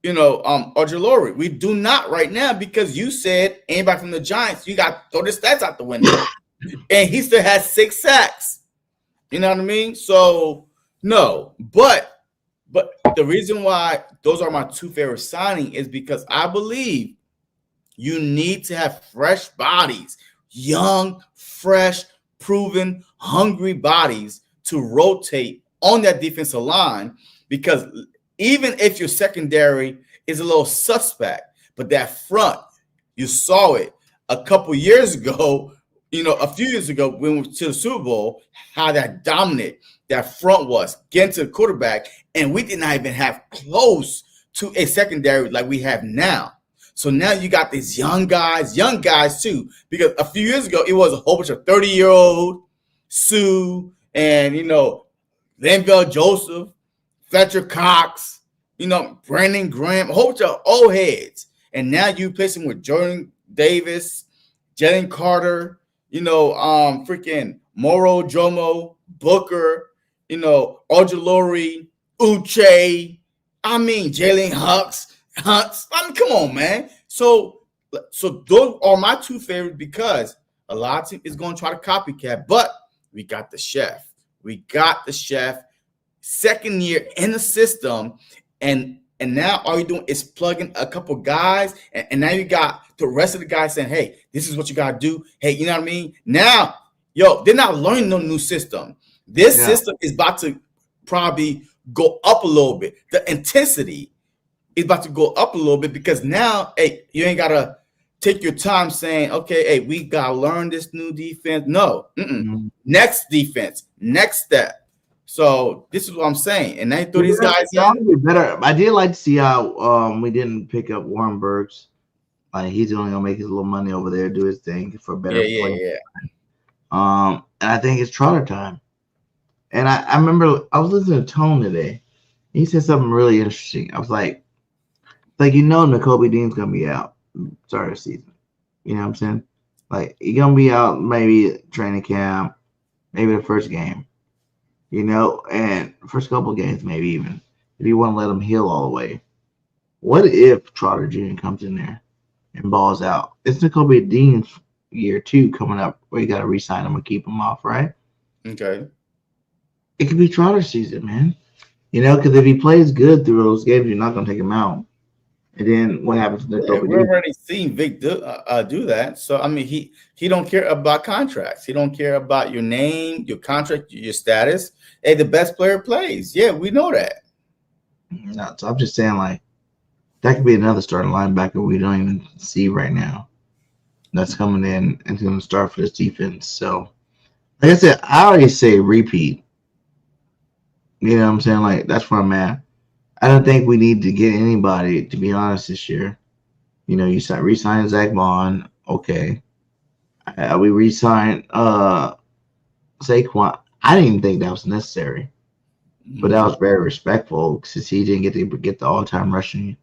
Ojulari? We do not right now because you said anybody from the Giants, you got to throw the stats out the window. And he still has 6 sacks. You know what I mean? So no, but the reason why those are my 2 favorite signings is because I believe you need to have fresh bodies, young, fresh, proven, hungry bodies to rotate on that defensive line, because even if your secondary is a little suspect, but that front, you saw it a couple years ago a few years ago when we went to the Super Bowl, how that dominant that front was getting to the quarterback, and we did not even have close to a secondary like we have now. So now you got these young guys too, because a few years ago it was a whole bunch of 30-year-old Sue and Linval Joseph, Fletcher Cox, Brandon Graham, a whole bunch of old heads. And now you replace him with Jordan Davis, Jalen Carter, freaking Moro Jomo, Booker, Ojulari, Uche, Jalen Hunts. Come on, man. So those are my two favorites because a lot of teams is going to try to copycat, but we got the chef. Second year in the system, and now all you're doing is plugging a couple guys, and now you got the rest of the guys saying, hey, this is what you got to do. Hey, you know what I mean? Now, they're not learning no new system. This system is about to probably go up a little bit. The intensity is about to go up a little bit because now, hey, you ain't got to take your time saying, okay, hey, we got to learn this new defense. No. Next defense, next step. So this is what I'm saying. And they threw these guys in. Better. I did like to see how we didn't pick up Warren Burks. Like he's only gonna make his little money over there, do his thing for better play. And I think it's Trotter time. And I remember I was listening to Tone today. He said something really interesting. I was like Nakobe Dean's gonna be out start of the season. You know what I'm saying? Like he's gonna be out maybe training camp, maybe the first game. And first couple of games, maybe even if you want to let him heal all the way. What if Trotter Jr. comes in there and balls out? It's Nakobe Dean's year 2 coming up where you got to re-sign him and keep him off, right? Okay. It could be Trotter season, man. Because if he plays good through those games, you're not going to take him out. And then what happens to Nakobe Dean? We've already seen Vic do that. So, he don't care about contracts. He don't care about your name, your contract, your status. Hey, the best player plays. Yeah, we know that. No, so I'm just saying, like, that could be another starting linebacker we don't even see right now. That's coming in and going to start for this defense. So, like I said, I already say repeat. You know what I'm saying? Like, that's where I'm at. I don't think we need to get anybody, to be honest, this year. You re-sign Zach Vaughn. Okay. We re-signed Saquon. I didn't even think that was necessary. But that was very respectful since he didn't get the all-time rushing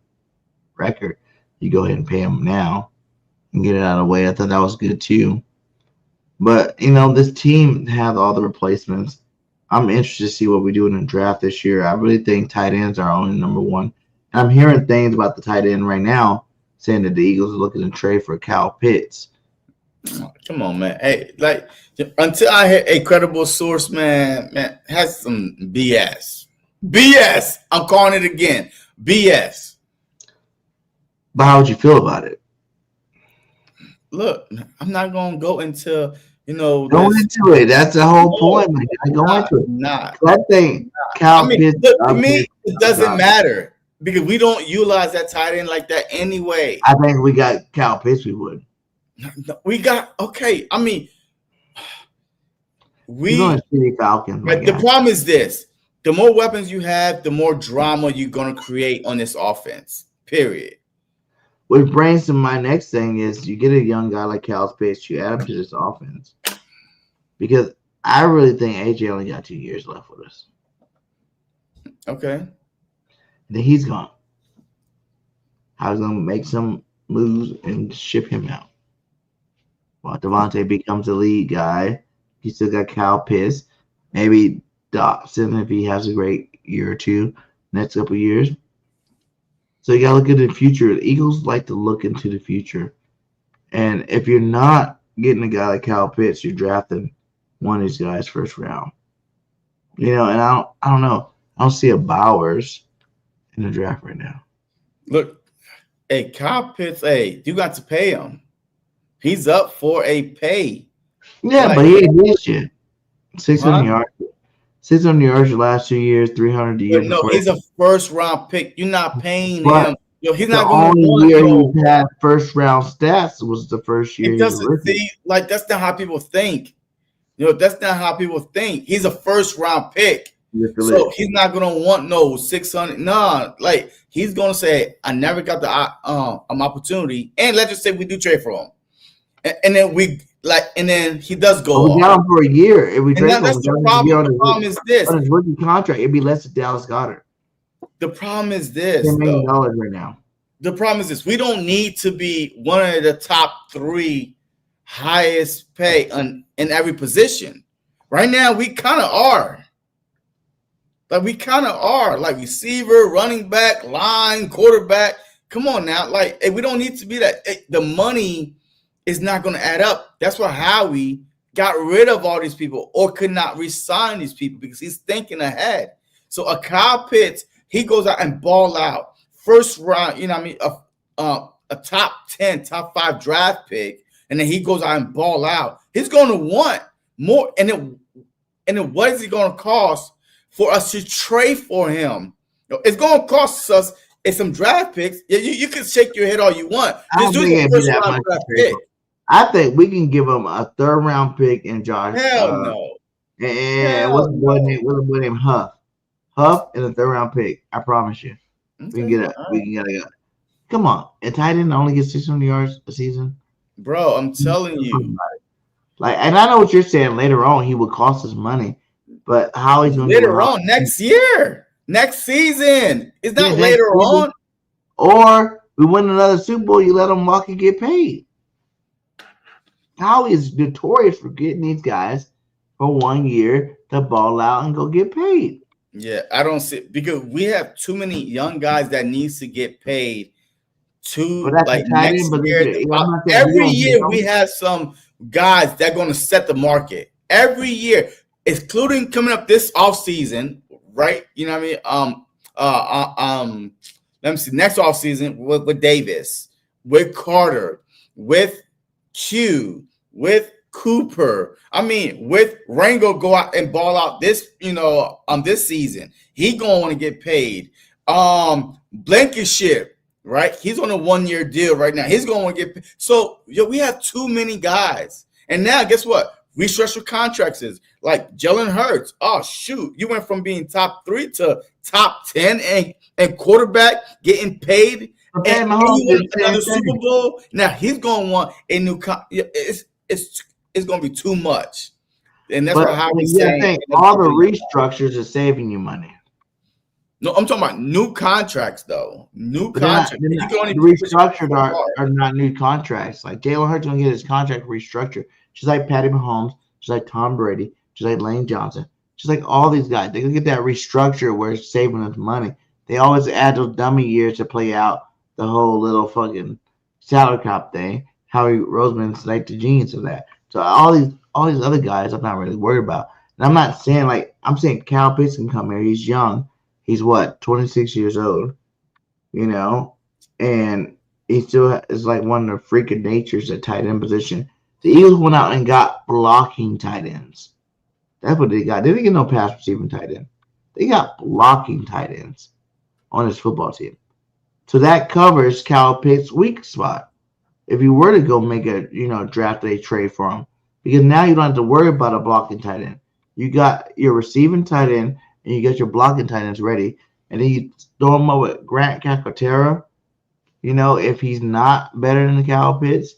record. You go ahead and pay him now and get it out of the way. I thought that was good too. But, this team has all the replacements. I'm interested to see what we do in the draft this year. I really think tight ends are only number one. And I'm hearing things about the tight end right now saying that the Eagles are looking to trade for Kyle Pitts. Come on, man. Hey, like, until I hear a credible source, man, has some BS. BS. I'm calling it again. BS. But how would you feel about it? Look, I'm not going to go into, Go into it. That's the whole point. Go into it. I think Kyle Pitts. Look, to me, it doesn't matter because we don't utilize that tight end like that anyway. I think we got Kyle Pitts, we would. We got okay. We're going to see Falcons. But the problem is this: the more weapons you have, the more drama you're going to create on this offense. Period. Which brings to my next thing is you get a young guy like Kyle Pitts, you add him to this offense. Because I really think AJ only got 2 years left with us. Okay. And then he's gone. I was going to make some moves and ship him out. While Devontae becomes the lead guy, you still got Kyle Pitts. Maybe Dotson if he has a great year or two, next couple of years. So you got to look at the future. The Eagles like to look into the future. And if you're not getting a guy like Kyle Pitts, you're drafting one of these guys first round. And I don't know. I don't see a Bowers in the draft right now. Look, hey, Kyle Pitts, hey, you got to pay him. He's up for a pay. Yeah, but he ain't did shit. 600 yards. 600 yards the last 2 years, 300 a year. No, he's a first-round pick. You're not paying him He's The not going to only want year no. he had first round stats was the first year It he was a doesn't rookie. see like that's not how people think. That's not how people think. He's a first round pick. So he's not gonna want no 600. Nah, like he's gonna say, I never got the opportunity. And let's just say we do trade for him. And then he does go we got off. him for a year. If we And trade now for that's him, the problem. The problem is this. on his rookie contract, it'd be less than Dallas Goedert. The problem is this, $10 million though. right now. The problem is this. We don't need to be one of the top 3 highest pay in every position. Right now, we kind of are. Like receiver, running back, line, quarterback. Come on now. Like, we don't need to be that. The money is not going to add up. That's why Howie got rid of all these people or could not re-sign these people because he's thinking ahead. So a Kyle Pitts, he goes out and ball out. First round, a top 10, top 5 draft pick, and then he goes out and ball out. He's going to want more. And then what is it going to cost for us to trade for him? It's going to cost us some draft picks. You can shake your head all you want. I think we can give him a 3rd round pick and Josh. Hell no. And what's the boy named HOF? HOF and a 3rd round pick. I promise you. Okay. We can get it. We can get it. Come on. A tight end only gets 600 yards a season. Bro, I'm telling you. Like, and I know what you're saying. Later on, he would cost us money, but how he's going to later on next year, next season? It's not later on. Or we win another Super Bowl, you let him walk and get paid. Howie is notorious for getting these guys for 1 year to ball out and go get paid. Yeah, I don't see because we have too many young guys that needs to get paid. Next year, every year we have some guys that are going to set the market. Every year, including coming up this offseason, right? You know what I mean? Let me see. Next offseason with Davis, with Carter, with Q, with Cooper. I mean, with Rango go out and ball out this, this season. He going to want to get paid. Blankenship, right? He's on a 1-year deal right now. He's going to want to get paid. So, we have too many guys. And now, guess what? Restructure contracts is like Jalen Hurts. Oh, shoot. You went from being top 3 to top 10 and quarterback getting paid. Okay, and he won another Super Bowl. Now, he's going to want a new it's going to be too much. And that's how we say all the restructures are saving you money. No, I'm talking about new contracts, though. New contracts. The restructured are not new contracts. Like Jalen Hurts going to get his contract restructured. Just like Patty Mahomes, just like Tom Brady, just like Lane Johnson, just like all these guys. They're going to get that restructure where it's saving us money. They always add those dummy years to play out the whole little fucking salary cap thing. Howie Roseman's like the genius of that. So all these other guys, I'm not really worried about. And I'm not saying I'm saying Kyle Pitts can come here. He's young. He's 26 years old, and he still is like one of the freaking natures at tight end position. The Eagles went out and got blocking tight ends. That's what they got. They didn't get no pass receiving tight end. They got blocking tight ends on his football team. So that covers Kyle Pitts' weak spot. If you were to go make a draft day trade for him, because now you don't have to worry about a blocking tight end. You got your receiving tight end and you got your blocking tight ends ready, and then you throw him up with Grant Calcaterra. If he's not better than the Kyle Pitts,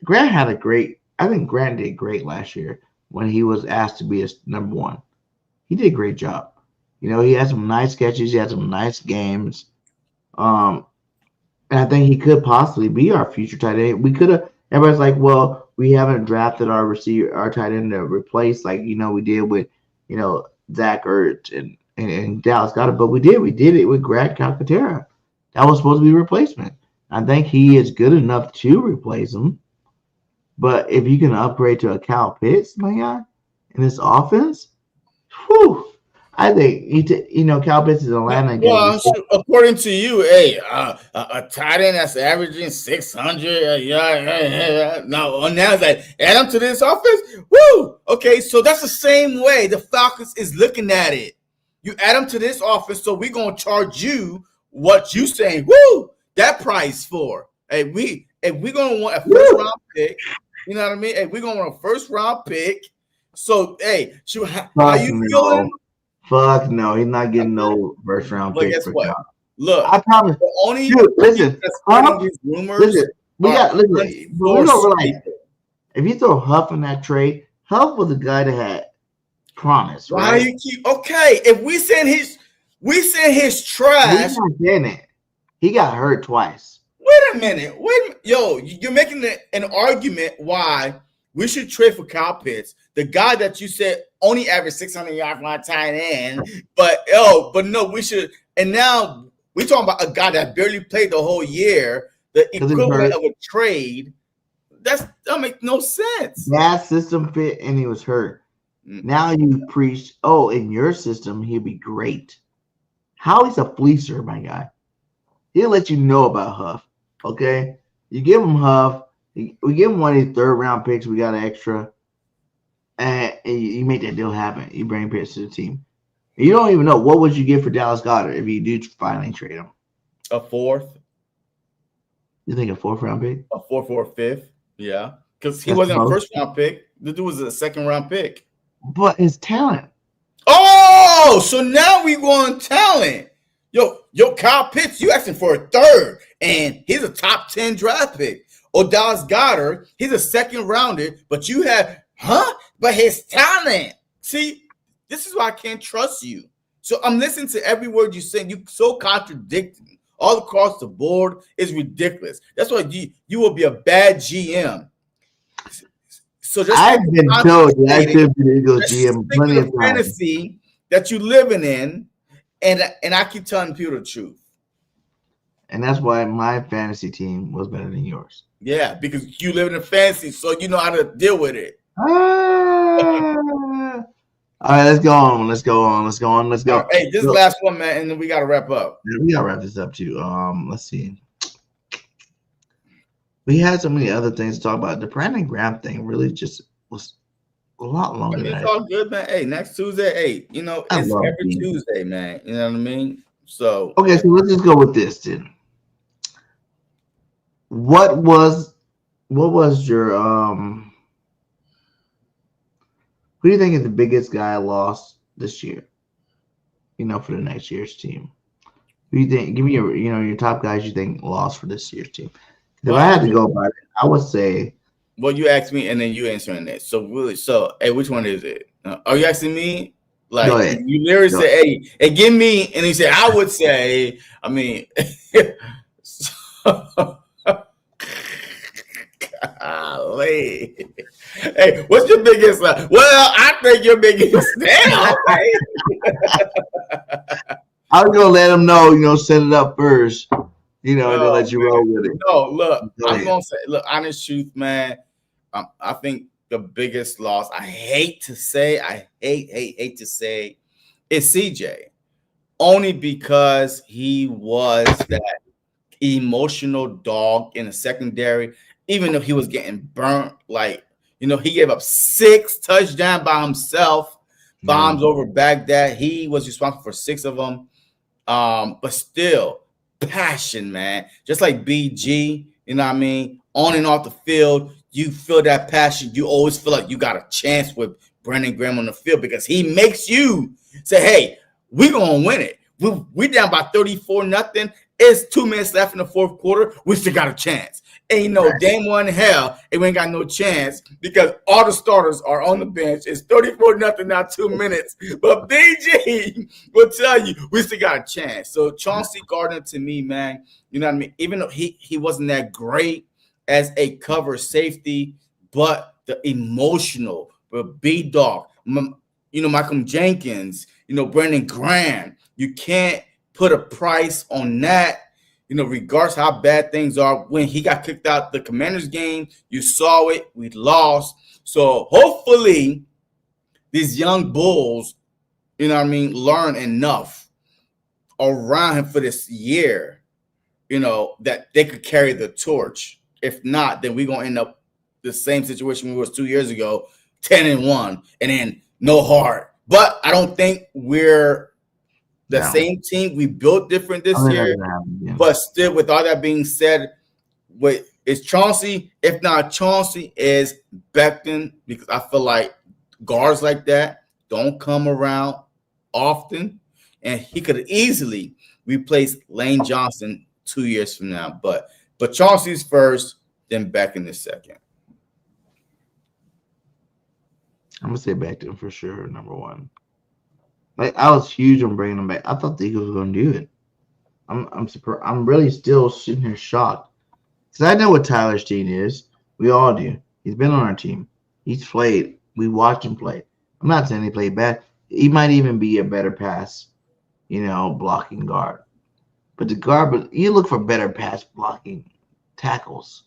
Grant I think Grant did great last year when he was asked to be his number 1. He did a great job. He had some nice catches. He had some nice games. And I think he could possibly be our future tight end. We could have. Everybody's like, well, we haven't drafted our tight end to replace we did with Zach Ertz and Dallas Goedert, but we did. We did it with Grant Calcaterra. That was supposed to be a replacement. I think he is good enough to replace him. But if you can upgrade to a Kyle Pitts, my guy, in this offense, I think Kyle Pitts is Atlanta. Well, according to you, a tight end that's averaging 600. Now it's like add him to this offense. Woo! Okay, so that's the same way the Falcons is looking at it. You add him to this offense, so we're gonna charge you what you saying. Woo! that price for? Hey, if we're gonna want a first round pick, you know what I mean? Hey, we're gonna want a first round pick. So, hey, how you feeling? Fuck no, he's not getting no first round pick. Guess what? Look, I promise. The only dude, listen, these rumors. Listen, we don't realize if you throw Huff in that trade, Huff was the guy that had promise. Why right? you keep okay? If we send his trash. He's not getting it. He got hurt twice. Wait a minute. Yo, you're making an argument why we should trade for Kyle Pitts, the guy that you said only averaged 600 yards on tight end. But no, we should. And now we're talking about a guy that barely played the whole year, the equivalent of a trade. That makes no sense. That system fit, and he was hurt. Now you preach, in your system, he'd be great. Howie's a fleecer, my guy. He'll let you know about Huff. Okay? You give him Huff. We give him one of these third-round picks. We got an extra. And you make that deal happen. You bring Pitts to the team. You don't even know. What would you get for Dallas Goedert if you do finally trade him? A fourth. You think a fourth-round pick? A fourth or a fifth. Yeah. Because he wasn't a first-round pick. The dude was a second-round pick. But his talent. Oh, so now we going talent. Yo, Kyle Pitts, you asking for a third, and he's a top 10 draft pick. Dallas Goedert, he's a second rounder, but you have, but his talent. See, this is why I can't trust you. So I'm listening to every word you say. You so contradicting all across the board. Is ridiculous. That's why you will be a bad GM. So just I've been told I should be the Eagles GM plenty of times. Fantasy that you living in, and I keep telling people the truth. And that's why my fantasy team was better than yours. Yeah, because you live in a fantasy, so you know how to deal with it. All right, let's go on. Let's go. Right, hey, this last one, man, and then we got to wrap up. Yeah, we got to wrap this up, too. Let's see. We had so many other things to talk about. The Brandon Graham thing really just was a lot longer than that. It's all good, man. Hey, next Tuesday, it's every Tuesday, man. You know what I mean? So okay, so let's just go with this then. What was your who do you think is the biggest guy lost this year? For the next year's team. Who do you think? Give me your top guys you think lost for this year's team. If I had to go by it, I would say. Well, you asked me, and then you answering that. So really, hey, which one is it? Are you asking me? Like you literally say, hey, give me, and he said, I would say. I mean, golly. Hey, what's your biggest? Well, I think your biggest. Damn. I was gonna let him know. Set it up first. To let you roll with it. No, look, I'm gonna say, honest truth, man. I think the biggest loss, I hate to say, hate to say, is CJ. Only because he was that emotional dog in the secondary, even though he was getting burnt. He gave up 6 touchdowns by himself, bombs over Baghdad. He was responsible for 6 of them. But still, passion, man. Just like BG, you know what I mean? On and off the field, you feel that passion. You always feel like you got a chance with Brandon Graham on the field because he makes you say, hey, we're going to win it. We down by 34-0. It's 2 minutes left in the fourth quarter. We still got a chance. And damn one hell, we ain't got no chance because all the starters are on the bench. It's 34-0 now, 2 minutes. But BG will tell you we still got a chance. So Chauncey Gardner, to me, man, you know what I mean? Even though he wasn't that great as a cover safety, but the emotional, B-Dog, Michael Jenkins, Brandon Graham, you can't put a price on that. Regardless how bad things are, when he got kicked out the Commanders game, you saw it, we lost. So hopefully these young Bulls, learn enough around him for this year, that they could carry the torch. If not, then we're going to end up the same situation we was 2 years ago, 10-1, and then no heart. But I don't think we're the Yeah. same team. We built different I this think year, that's gonna happen again. but still, with all that being said, it's Chauncey. If not Chauncey, is Becton, because I feel like guards like that don't come around often, and he could easily replace Lane Johnson 2 years from now. But Chauncey's first, then Becton is second. I'm gonna say Becton for sure, number one. Like I was huge on bringing him back. I thought the Eagles were gonna do it. I'm surprised. I'm really still sitting here shocked because I know what Tyler Steen is. We all do. He's been on our team. He's played. We watched him play. I'm not saying he played bad. He might even be a better pass, blocking guard. But you look for better pass blocking tackles.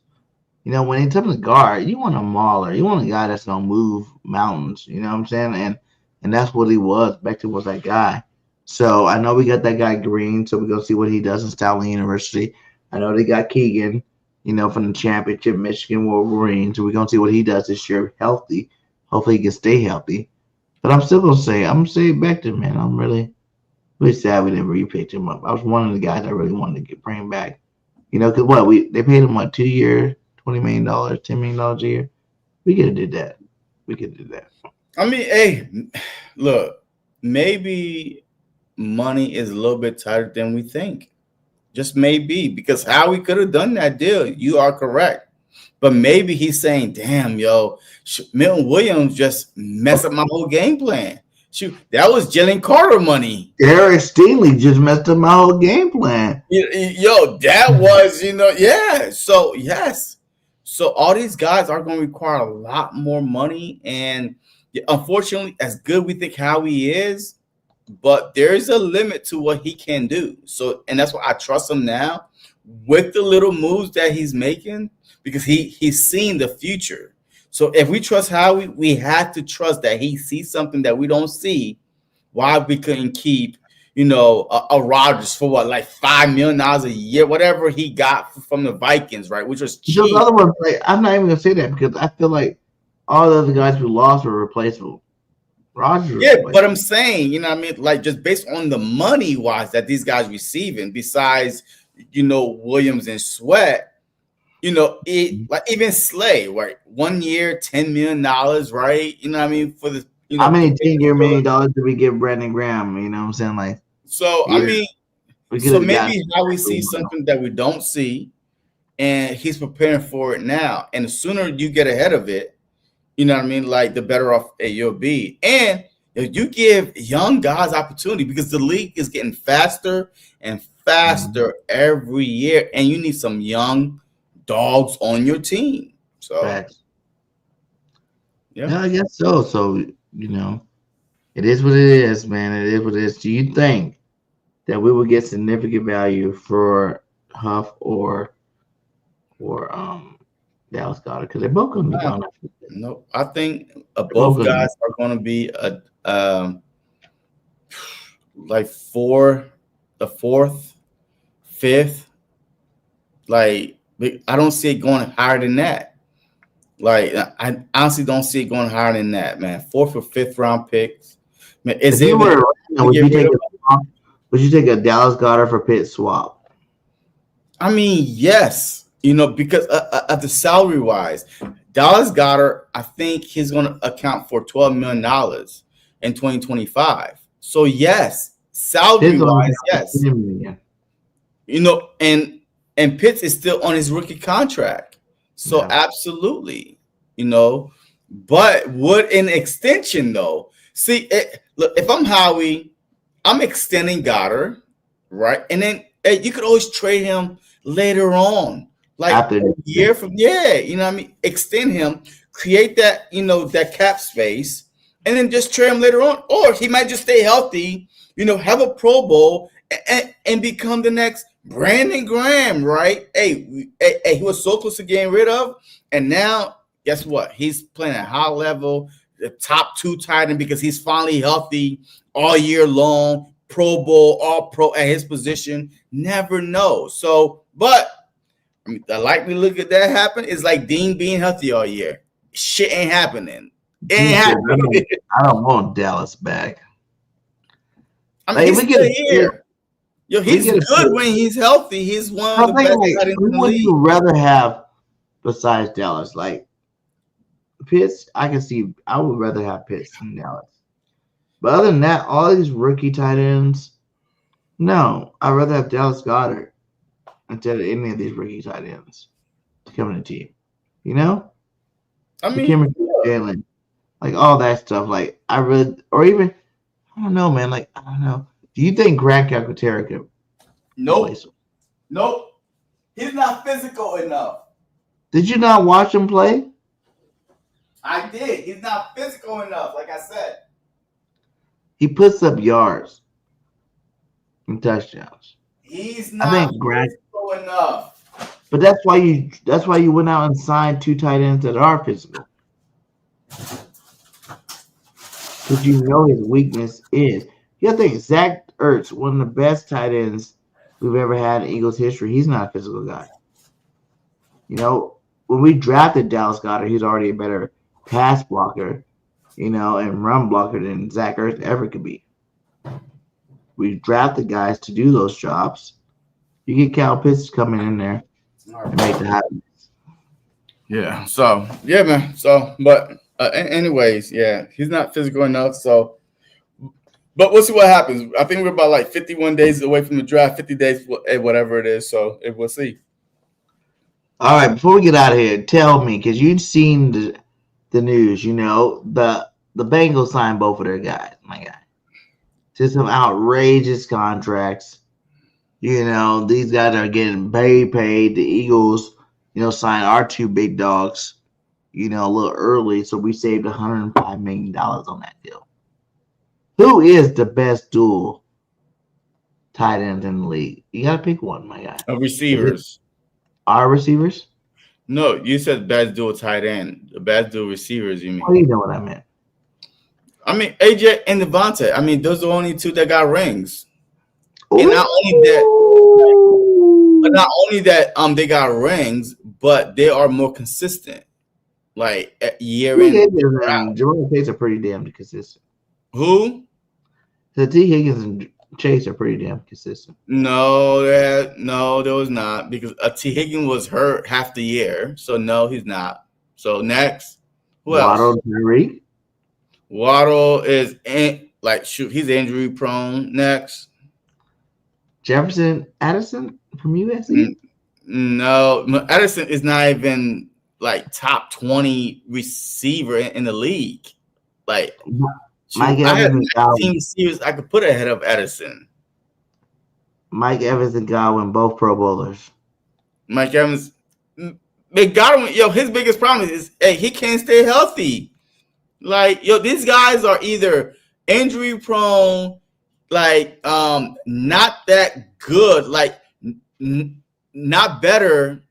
When he comes to guard, you want a mauler. You want a guy that's gonna move mountains. You know what I'm saying? And that's what he was. Becton was that guy. So I know we got that guy Green. So we're gonna see what he does in Stanley University. I know they got Keegan, from the championship Michigan Wolverines. So we're gonna see what he does this year, healthy. Hopefully he can stay healthy. But I'm still gonna say Becton, man. I'm really sad we never picked him up. I was one of the guys I really wanted to bring him back. Because they paid him 2 years, $20 million, $10 million a year. We could have did that. I mean, hey, look, maybe money is a little bit tighter than we think. Just maybe, because how we could have done that deal, you are correct. But maybe he's saying, damn, Milton Williams just messed up my whole game plan. Shoot, that was Jalen Carter money. Eric Stingley just messed up my whole game plan. That was, yeah. So, yes. So all these guys are going to require a lot more money. And unfortunately, as good we think Howie is, but there's a limit to what he can do. So, and that's why I trust him now with the little moves that he's making, because he's seen the future. So if we trust Howie, we have to trust that he sees something that we don't see. Why we couldn't keep, a Rodgers for $5 million a year, whatever he got from the Vikings, right? Which was cheap. Those other ones, I'm not even gonna say that because I feel like all the other guys we lost were replaceable. Rodgers, but I'm saying, just based on the money wise that these guys receiving, besides, Williams and Sweat. Even Slay, right? 1 year, $10 million, right? For the how many 10-year $1 million did we give Brandon Graham? You know what I'm saying? So maybe how we see something that we don't see, and he's preparing for it now. And the sooner you get ahead of it, the better off you'll be. And if you give young guys opportunity, because the league is getting faster and faster every year, and you need some young dogs on your team. So yeah, I guess so. So it is what it is, man. It is what it is. Do you think that we will get significant value for Huff or Dallas Goedert? Because they're both going to be gone. No, I think both guys are going to be the fourth, fifth. I don't see it going higher than that. I honestly don't see it going higher than that, man. 4th or 5th round picks. Man, would you take a Dallas Goedert for Pitt swap? I mean, yes. Because of the salary wise, Dallas Goedert, I think he's going to account for $12 million in 2025. So yes, salary wise, yes. And Pitts is still on his rookie contract. So absolutely, but would an extension though? See, look, if I'm Howie, I'm extending Goddard, right? And then you could always trade him later on, after a year from, extend him, create that, that cap space, and then just trade him later on. Or he might just stay healthy, have a Pro Bowl and become the next Brandon Graham, right? Hey, he was so close to getting rid of, and now guess what? He's playing at high level, the top 2 tight end, because he's finally healthy all year long, Pro Bowl, All Pro at his position. Never know. So, but the likelihood of that happen is like Dean being healthy all year. Shit ain't happening. It ain't happening. I don't want Dallas back. I mean, Like, he's still here. Yo, he's good when he's healthy. He's one of the best tight ends in the league. Who would you rather have besides Dallas? Like Pitts, I can see. I would rather have Pitts than Dallas. But other than that, all these rookie tight ends, no, I'd rather have Dallas Goedert instead of any of these rookie tight ends to come in the team. You know? I mean, Jalen, like all that stuff. Like I don't know, man. Like I don't know. Do you think Grant Calcaterra could? Nope. Nope. He's not physical enough. Did you not watch him play? I did. He's not physical enough, like I said. He puts up yards and touchdowns. He's not physical enough. But that's why you went out and signed 2 tight ends that are physical. Because you know his weakness is. You gotta think Zach Ertz, one of the best tight ends we've ever had in Eagles history. He's not a physical guy. You know, when we drafted Dallas Goedert, he's already a better pass blocker, you know, and run blocker than Zach Ertz ever could be. We drafted guys to do those jobs. You get Kyle Pitts coming in there and make it happen. Yeah. So yeah, man. So, but anyways, yeah, he's not physical enough. So, but we'll see what happens. I think we're about like 51 days away from the draft, 50 days, whatever it is. So we'll see. All right, before we get out of here, tell me, because you've seen the news, you know, the Bengals signed both of their guys, my guy, to some outrageous contracts. You know, these guys are getting very paid. The Eagles, you know, signed our 2 big dogs, you know, a little early, so we saved $105 million on that deal. Who is the best dual tight end in the league? You got to pick one, my guy. Receivers. Our receivers? No, you said best dual tight end. The best dual receivers, you mean? Oh, you know what I meant. I mean, AJ and Devontae. I mean, those are the only 2 that got rings. Ooh. And not only that, they got rings, but they are more consistent. Like year in. Jerome Chase are pretty damn consistent. Who? The T. Higgins and Chase are pretty damn consistent. No, there was not, because T. Higgins was hurt half the year, so no, he's not. So next, who else? Tyreek. Waddle is he's injury prone. Next, Jefferson Addison from USC. No, Addison is not even like top 20 receiver in the league. Like, Mike I had Evans 19 receivers I could put ahead of Edison. Mike Evans and Godwin, both Pro Bowlers. Mike Evans, Godwin, his biggest problem is, he can't stay healthy. Like, these guys are either injury prone, like, not that good, like, not better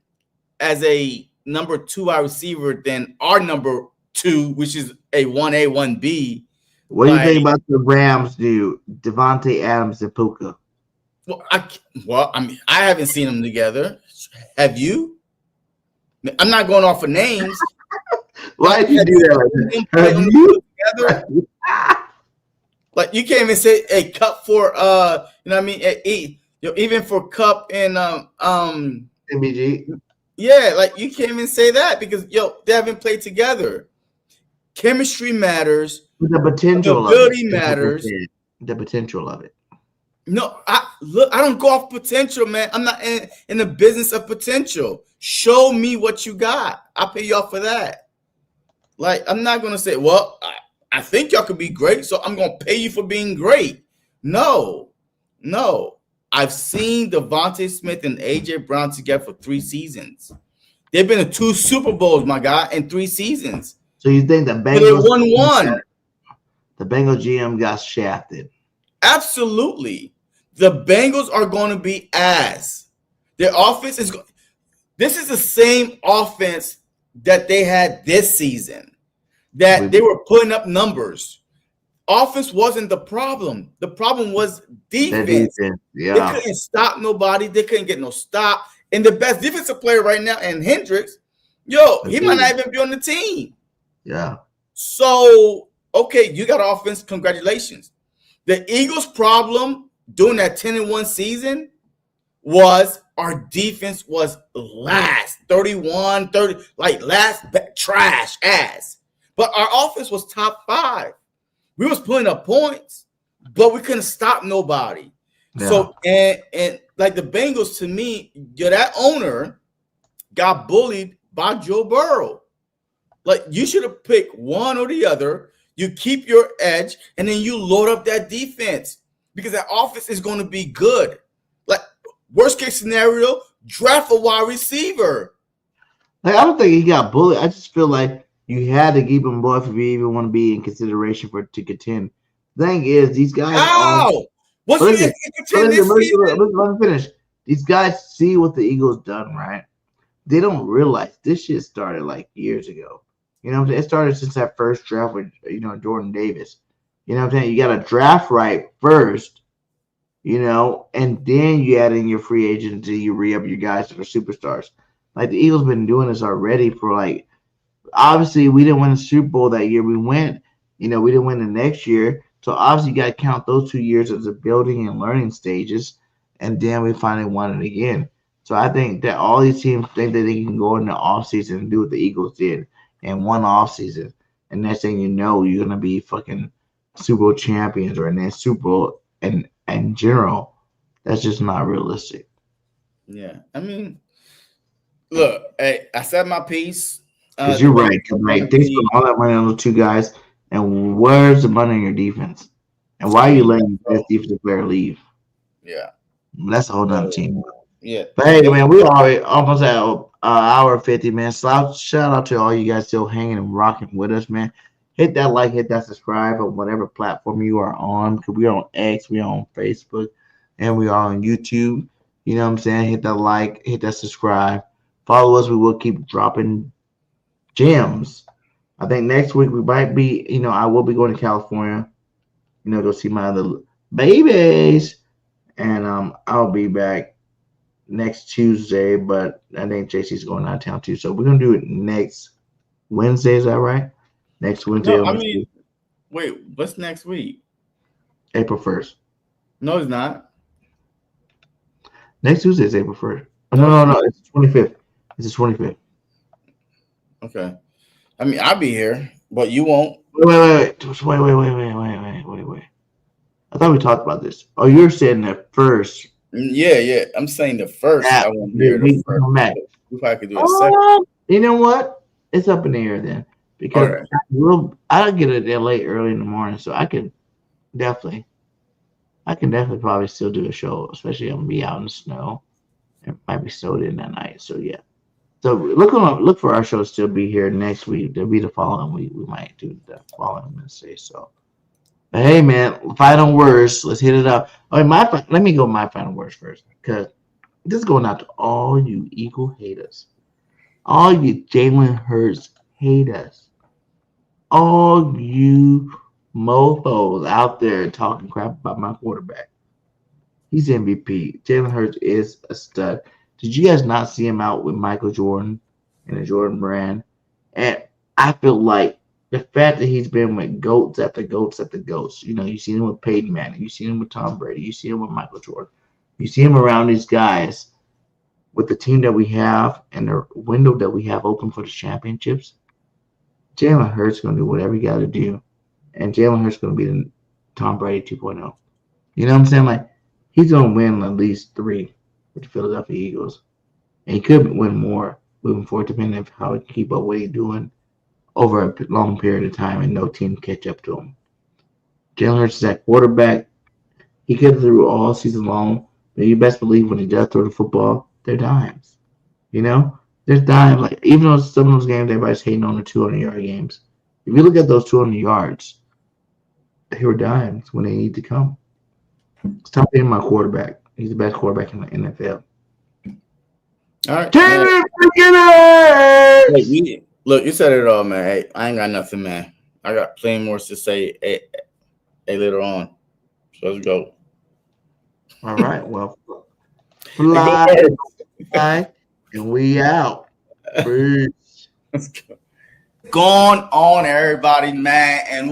as a number 2 wide receiver than our number 2, which is a 1A, 1B. What do you think about the Rams do? Devontae Adams and Puka. Well, I mean, I haven't seen them together. Have you? I'm not going off of names. Why did you do that? Have you? Together? Like, you can't even say a Cup for you know what I mean? Even for Cup and MBG. Yeah, like, you can't even say that because they haven't played together. Chemistry matters. The potential of it matters. The potential of it. No, I don't go off potential, man. I'm not in the business of potential. Show me what you got. I'll pay you off for that. Like, I'm not going to say, well, I think y'all could be great, so I'm going to pay you for being great. No. I've seen Devontae Smith and A.J. Brown together for 3 seasons. They've been to 2 Super Bowls, my guy, in 3 seasons. So you think the Bengals they won 1? The Bengals GM got shafted. Absolutely. The Bengals are going to be ass. Their offense is – this is the same offense that they had this season, that they were putting up numbers. Offense wasn't the problem. The problem was defense. Yeah. They couldn't stop nobody. They couldn't get no stop. And the best defensive player right now, and Hendricks, he might not even be on the team. Yeah. So, okay, you got offense. Congratulations. The Eagles' problem during that 10-1 season was our defense was last, 31, 30, like last trash ass. But our offense was top 5. We was putting up points, but we couldn't stop nobody. Yeah. So and like the Bengals, to me, that owner got bullied by Joe Burrow. Like, you should have picked one or the other. You keep your edge, and then you load up that defense because that offense is going to be good. Like, worst case scenario, draft a wide receiver. Like, I don't think he got bullied. I just feel like you had to keep him, boy, if you even want to be in consideration to contend. The thing is, these guys. How? What's the contend this season? Let me finish. These guys see what the Eagles done, right? They don't realize this shit started like years ago. You know what I'm saying? It started since that first draft with, Jordan Davis. You know what I'm saying? You got to draft right first, and then you add in your free agent until you re-up your guys that are superstars. Like, the Eagles been doing this already for, like, obviously we didn't win the Super Bowl that year. We went, we didn't win the next year. So, obviously, you got to count those 2 years as a building and learning stages, and then we finally won it again. So, I think that all these teams think that they can go in the offseason and do what the Eagles did in one offseason. And next thing you know, you're going to be fucking Super Bowl champions or in the Super Bowl in general. That's just not realistic. Yeah. I mean, look, hey, I said my piece. Because you're right. They spent all that money on those two guys. And where's the money in your defense? And why are you letting your best defensive player leave? Yeah. That's a whole nother team. Yeah. But hey, man, we already almost at hour 50, man. So shout out to all you guys still hanging and rocking with us, man. Hit that like, hit that subscribe on whatever platform you are on. Because we are on X, we are on Facebook, and we are on YouTube. You know what I'm saying? Hit that like, hit that subscribe. Follow us. We will keep dropping gems. I think next week we might be, I will be going to California, go see my other babies. And I'll be back next Tuesday, but I think JC's going out of town too. So we're going to do it next Wednesday. Is that right? Next Wednesday. No, wait, what's next week? April 1st. No, it's not. Next Tuesday is April 1st. Oh, no. It's the 25th. It's the 25th. Okay. I mean, I'll be here, but you won't. Wait. I thought we talked about this. Oh, you're saying the first. Yeah. I'm saying the first. I won't be here. The first. We probably could do a second. You know what? It's up in the air then. Because I'll get it there late early in the morning, so I can definitely probably still do a show, especially I'm gonna be out in the snow. It might be snowed in that night. So yeah. So look for our show to still be here next week. There'll be the following week. We might do the following Wednesday. So, but hey, man, final words. Let's hit it up. All right, let me go with my final words first, because this is going out to all you Eagle haters, all you Jalen Hurts haters, all you mofos out there talking crap about my quarterback. He's MVP. Jalen Hurts is a stud. Did you guys not see him out with Michael Jordan and the Jordan brand? And I feel like the fact that he's been with GOATs after GOATs after GOATs, you've seen him with Peyton Manning, you've seen him with Tom Brady, you see him with Michael Jordan, you see him around these guys with the team that we have and the window that we have open for the championships. Jalen Hurts is going to do whatever he got to do. And Jalen Hurts is going to be the Tom Brady 2.0. You know what I'm saying? Like, he's going to win at least 3 with the Philadelphia Eagles. And he could win more moving forward, depending on how he can keep up what he's doing over a long period of time and no team catch up to him. Jalen Hurts is that quarterback. He could have threw all season long, but you best believe when he does throw the football, they're dimes. There's dimes. Like, even though some of those games, everybody's hating on the 200-yard games. If you look at those 200 yards, they were dimes when they need to come. Stop being my quarterback. He's the best quarterback in the NFL. All right. Hey, look, you said it all, man. Hey, I ain't got nothing, man. I got plenty more to say later on. So let's go. All right. Well, fly, and we out. Peace. Let's go. Going on, everybody, man. And